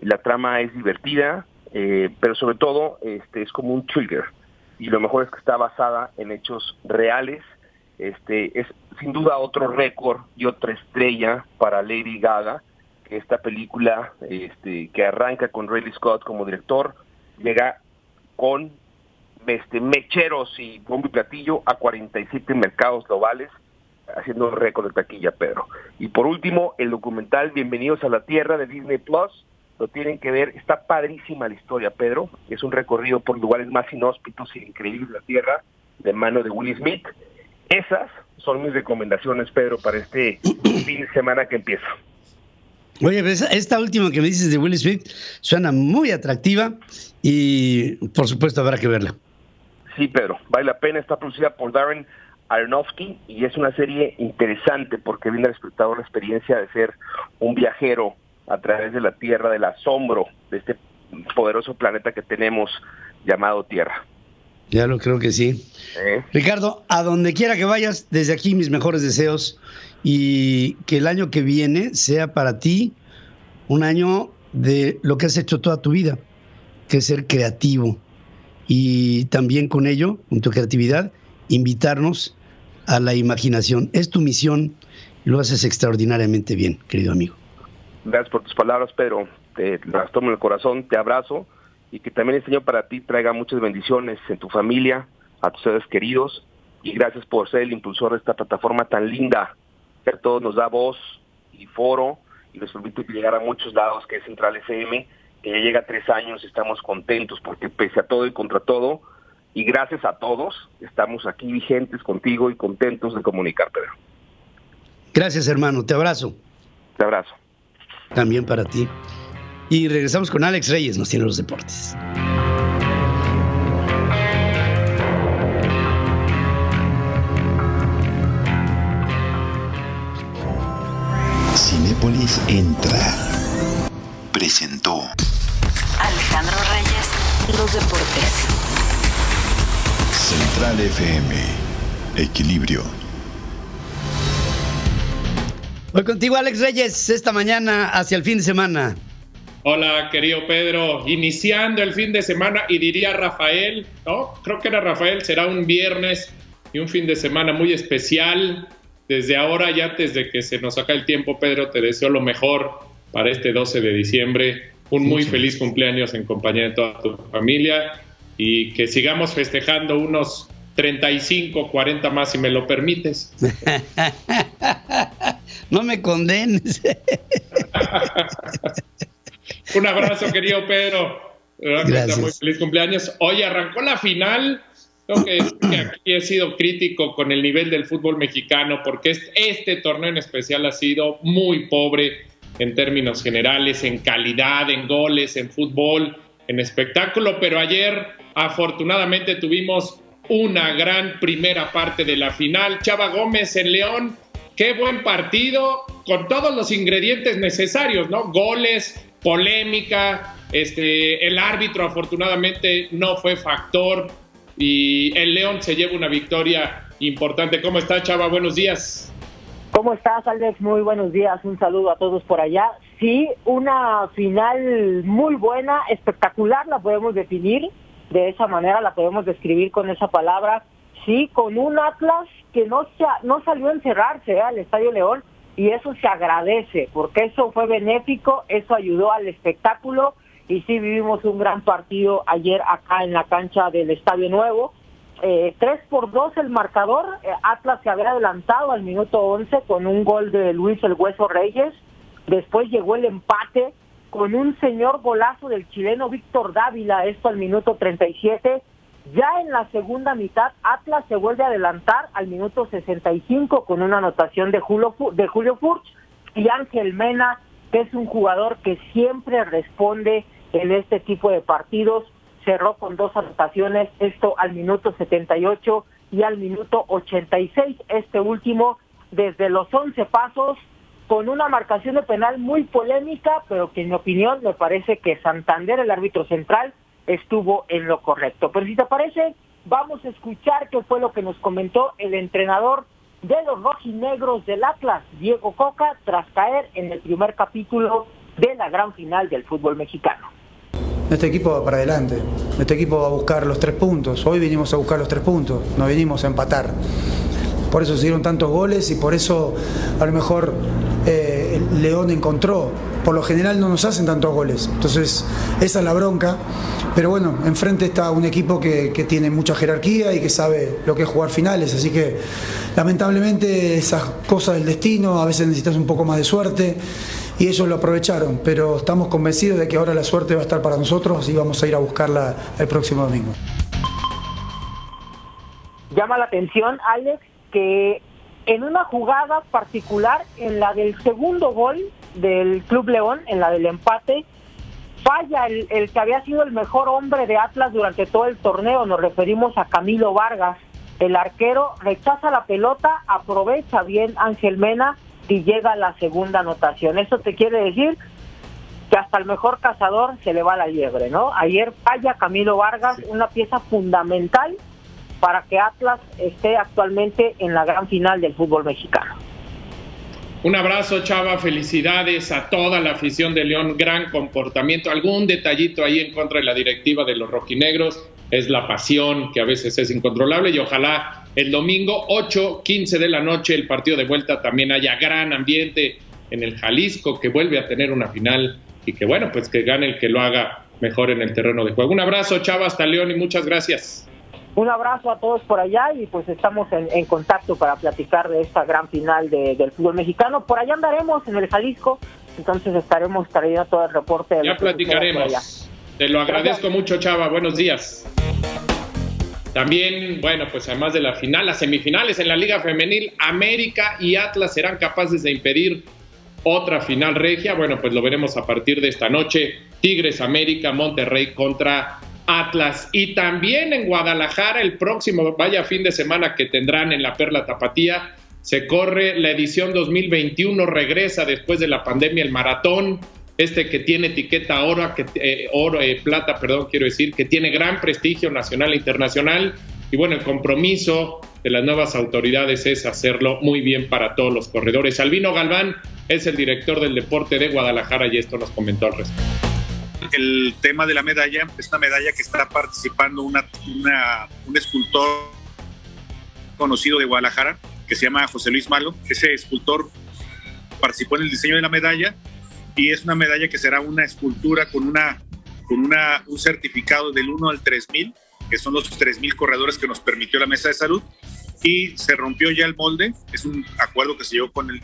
la trama es divertida, pero sobre todo es como un thriller, y lo mejor es que está basada en hechos reales. Es sin duda otro récord y otra estrella para Lady Gaga, que esta película que arranca con Ridley Scott como director, llega con mecheros y bombo y platillo a 47 mercados globales, haciendo un récord de taquilla, Pedro. Y por último, el documental Bienvenidos a la Tierra de Disney Plus, lo tienen que ver. Está padrísima la historia, Pedro. Es un recorrido por lugares más inhóspitos y increíbles de la Tierra, de mano de Will Smith. Esas son mis recomendaciones, Pedro, para este fin de semana que empieza. Oye, pues esta última que me dices de Will Smith suena muy atractiva, y por supuesto habrá que verla. Sí, Pedro, vale la pena. Está producida por Darren Aronofsky y es una serie interesante porque brinda al espectador la experiencia de ser un viajero a través de la Tierra, del asombro de este poderoso planeta que tenemos llamado Tierra. Ya lo creo que sí. Ricardo, a donde quiera que vayas, desde aquí mis mejores deseos, y que el año que viene sea para ti un año de lo que has hecho toda tu vida, que es ser creativo, y también con ello, con tu creatividad, invitarnos a la imaginación. Es tu misión, lo haces extraordinariamente bien, querido amigo. Gracias por tus palabras, Pedro. Te las tomo en el corazón, te abrazo, y que también este año para ti traiga muchas bendiciones en tu familia, a tus seres queridos, y gracias por ser el impulsor de esta plataforma tan linda, que a todos nos da voz y foro, y nos permite llegar a muchos lados, que es Central FM, que ya llega a 3 años. Estamos contentos porque pese a todo y contra todo, y gracias a todos, estamos aquí vigentes contigo y contentos de comunicar, Pedro. Gracias, hermano, te abrazo. Te abrazo. También para ti. Y regresamos con Alex Reyes, nos tiene los deportes. Cinépolis Entra presentó Alejandro Reyes, los deportes. Central FM, equilibrio. Voy contigo, Alex Reyes, esta mañana hacia el fin de semana. Hola, querido Pedro, iniciando el fin de semana, y diría Rafael, ¿no? Creo que era Rafael, será un viernes y un fin de semana muy especial. Desde ahora, ya antes de que se nos acabe el tiempo, Pedro, te deseo lo mejor para este 12 de diciembre. Un muy feliz cumpleaños en compañía de toda tu familia, y que sigamos festejando unos 35, 40 más, si me lo permites. No me condenes. Un abrazo, querido Pedro. Gracias. Muy feliz cumpleaños. Hoy arrancó la final Creo que aquí he sido crítico con el nivel del fútbol mexicano porque este torneo en especial ha sido muy pobre en términos generales, en calidad, en goles, en fútbol, en espectáculo, pero ayer afortunadamente tuvimos una gran primera parte de la final. Chava Gómez en León, qué buen partido, con todos los ingredientes necesarios, ¿no? Goles, polémica, el árbitro afortunadamente no fue factor y el León se lleva una victoria importante. ¿Cómo estás, Chava? Buenos días. ¿Cómo estás, Alex? Muy buenos días, un saludo a todos por allá. Sí, una final muy buena, espectacular, la podemos definir de esa manera, la podemos describir con esa palabra. Sí, con un Atlas que no salió a encerrarse al Estadio León, y eso se agradece, porque eso fue benéfico, eso ayudó al espectáculo, y sí vivimos un gran partido ayer acá en la cancha del Estadio Nuevo. 3-2 el marcador. Atlas se había adelantado al minuto 11 con un gol de Luis El Hueso Reyes. Después llegó el empate con un señor golazo del chileno Víctor Dávila, esto al minuto 37. Ya en la segunda mitad, Atlas se vuelve a adelantar al minuto 65 con una anotación de Julio Furch, y Ángel Mena, que es un jugador que siempre responde en este tipo de partidos, cerró con 2 anotaciones, esto al minuto 78 y al minuto 86, este último desde los 11 pasos, con una marcación de penal muy polémica, pero que en mi opinión me parece que Santander, el árbitro central, estuvo en lo correcto. Pero si te parece, vamos a escuchar qué fue lo que nos comentó el entrenador de los rojinegros del Atlas, Diego Coca, tras caer en el primer capítulo de la gran final del fútbol mexicano. Este equipo va para adelante, este equipo va a buscar los 3 puntos, hoy vinimos a buscar los 3 puntos, no vinimos a empatar. Por eso se dieron tantos goles y por eso a lo mejor León encontró. Por lo general no nos hacen tantos goles, entonces esa es la bronca. Pero bueno, enfrente está un equipo que tiene mucha jerarquía y que sabe lo que es jugar finales, así que lamentablemente esas cosas del destino, a veces necesitas un poco más de suerte y ellos lo aprovecharon, pero estamos convencidos de que ahora la suerte va a estar para nosotros y vamos a ir a buscarla el próximo domingo. Llama la atención, Alex, que en una jugada particular, en la del segundo gol del Club León, en la del empate, falla el que había sido el mejor hombre de Atlas durante todo el torneo. Nos referimos a Camilo Vargas. El arquero rechaza la pelota, aprovecha bien Ángel Mena y llega a la segunda anotación. Eso te quiere decir que hasta el mejor cazador se le va la liebre, ¿no? Ayer falla Camilo Vargas, una pieza fundamental para que Atlas esté actualmente en la gran final del fútbol mexicano. Un abrazo, Chava, felicidades a toda la afición de León, gran comportamiento. Algún detallito ahí en contra de la directiva de los rojinegros, es la pasión que a veces es incontrolable, y ojalá el domingo 8:15 de la noche, el partido de vuelta, también haya gran ambiente en el Jalisco, que vuelve a tener una final y que bueno, pues que gane el que lo haga mejor en el terreno de juego. Un abrazo, Chava, hasta León y muchas gracias. Un abrazo a todos por allá y pues estamos en contacto para platicar de esta gran final del fútbol mexicano. Por allá andaremos en el Jalisco, entonces estaremos trayendo todo el reporte. De ya platicaremos. Te lo agradezco mucho, Chava. Buenos días. También, bueno, pues además de la final, las semifinales en la Liga Femenil, América y Atlas serán capaces de impedir otra final regia. Bueno, pues lo veremos a partir de esta noche. Tigres América, Monterrey contra Atlas. Y también en Guadalajara, el próximo fin de semana que tendrán en la Perla Tapatía, se corre la edición 2021, regresa después de la pandemia el maratón, que tiene etiqueta plata, que tiene gran prestigio nacional e internacional. Y bueno, el compromiso de las nuevas autoridades es hacerlo muy bien para todos los corredores. Albino Galván es el director del deporte de Guadalajara y esto nos comentó al respecto. El tema de la medalla es una medalla que está participando un escultor conocido de Guadalajara que se llama José Luis Malo. Ese escultor participó en el diseño de la medalla y es una medalla que será una escultura con un certificado del 1 al 3000, que son los 3000 corredores que nos permitió la Mesa de Salud, y se rompió ya el molde. Es un acuerdo que se llevó con el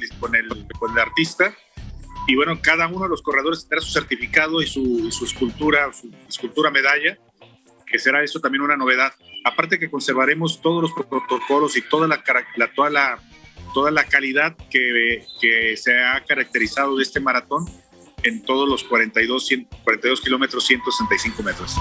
artista. Y bueno, cada uno de los corredores tendrá su certificado y su escultura medalla, que será eso también una novedad aparte que conservaremos todos los protocolos y toda la calidad que se ha caracterizado de este maratón en todos los 42 kilómetros, 165 metros.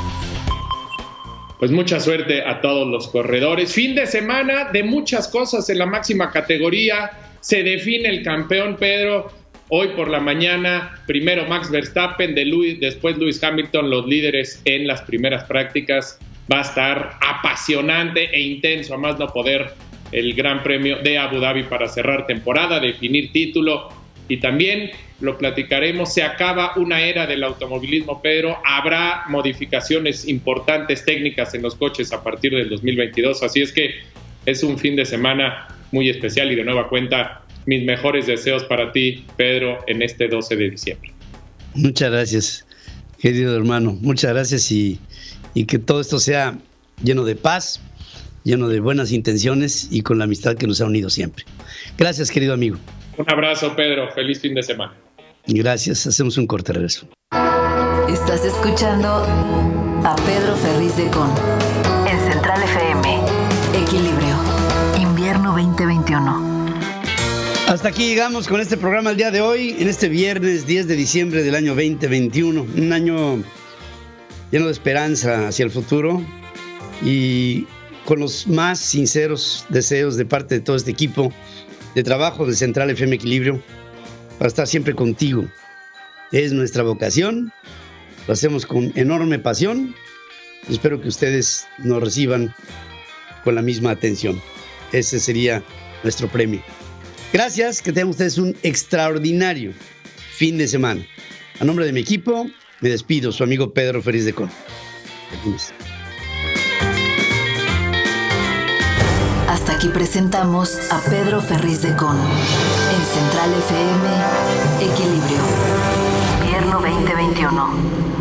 Pues mucha suerte a todos los corredores. Fin de semana de muchas cosas en la máxima categoría. Se define el campeón, Pedro. Hoy por la mañana, primero Max Verstappen, después Lewis Hamilton, los líderes en las primeras prácticas. Va a estar apasionante e intenso, a más no poder, el Gran Premio de Abu Dhabi para cerrar temporada, definir título, y también lo platicaremos, se acaba una era del automovilismo, Pedro, habrá modificaciones importantes técnicas en los coches a partir del 2022, así es que es un fin de semana muy especial y de nueva cuenta mis mejores deseos para ti, Pedro, en este 12 de diciembre. Muchas gracias, querido hermano, muchas gracias y que todo esto sea lleno de paz, lleno de buenas intenciones y con la amistad que nos ha unido siempre. Gracias, querido amigo. Un abrazo, Pedro. Feliz fin de semana. Gracias. Hacemos un corte regreso. Estás escuchando a Pedro Ferriz de Con en Central FM. Equilibrio. Invierno 2021. Hasta aquí llegamos con este programa el día de hoy, en este viernes 10 de diciembre del año 2021. Un año lleno de esperanza hacia el futuro y con los más sinceros deseos de parte de todo este equipo de trabajo de Central FM Equilibrio para estar siempre contigo. Es nuestra vocación, lo hacemos con enorme pasión. Espero que ustedes nos reciban con la misma atención. Ese sería nuestro premio. Gracias, que tengan ustedes un extraordinario fin de semana. A nombre de mi equipo, me despido, su amigo Pedro Ferriz de Con. Hasta aquí presentamos a Pedro Ferriz de Con en Central FM Equilibrio. Invierno 2021.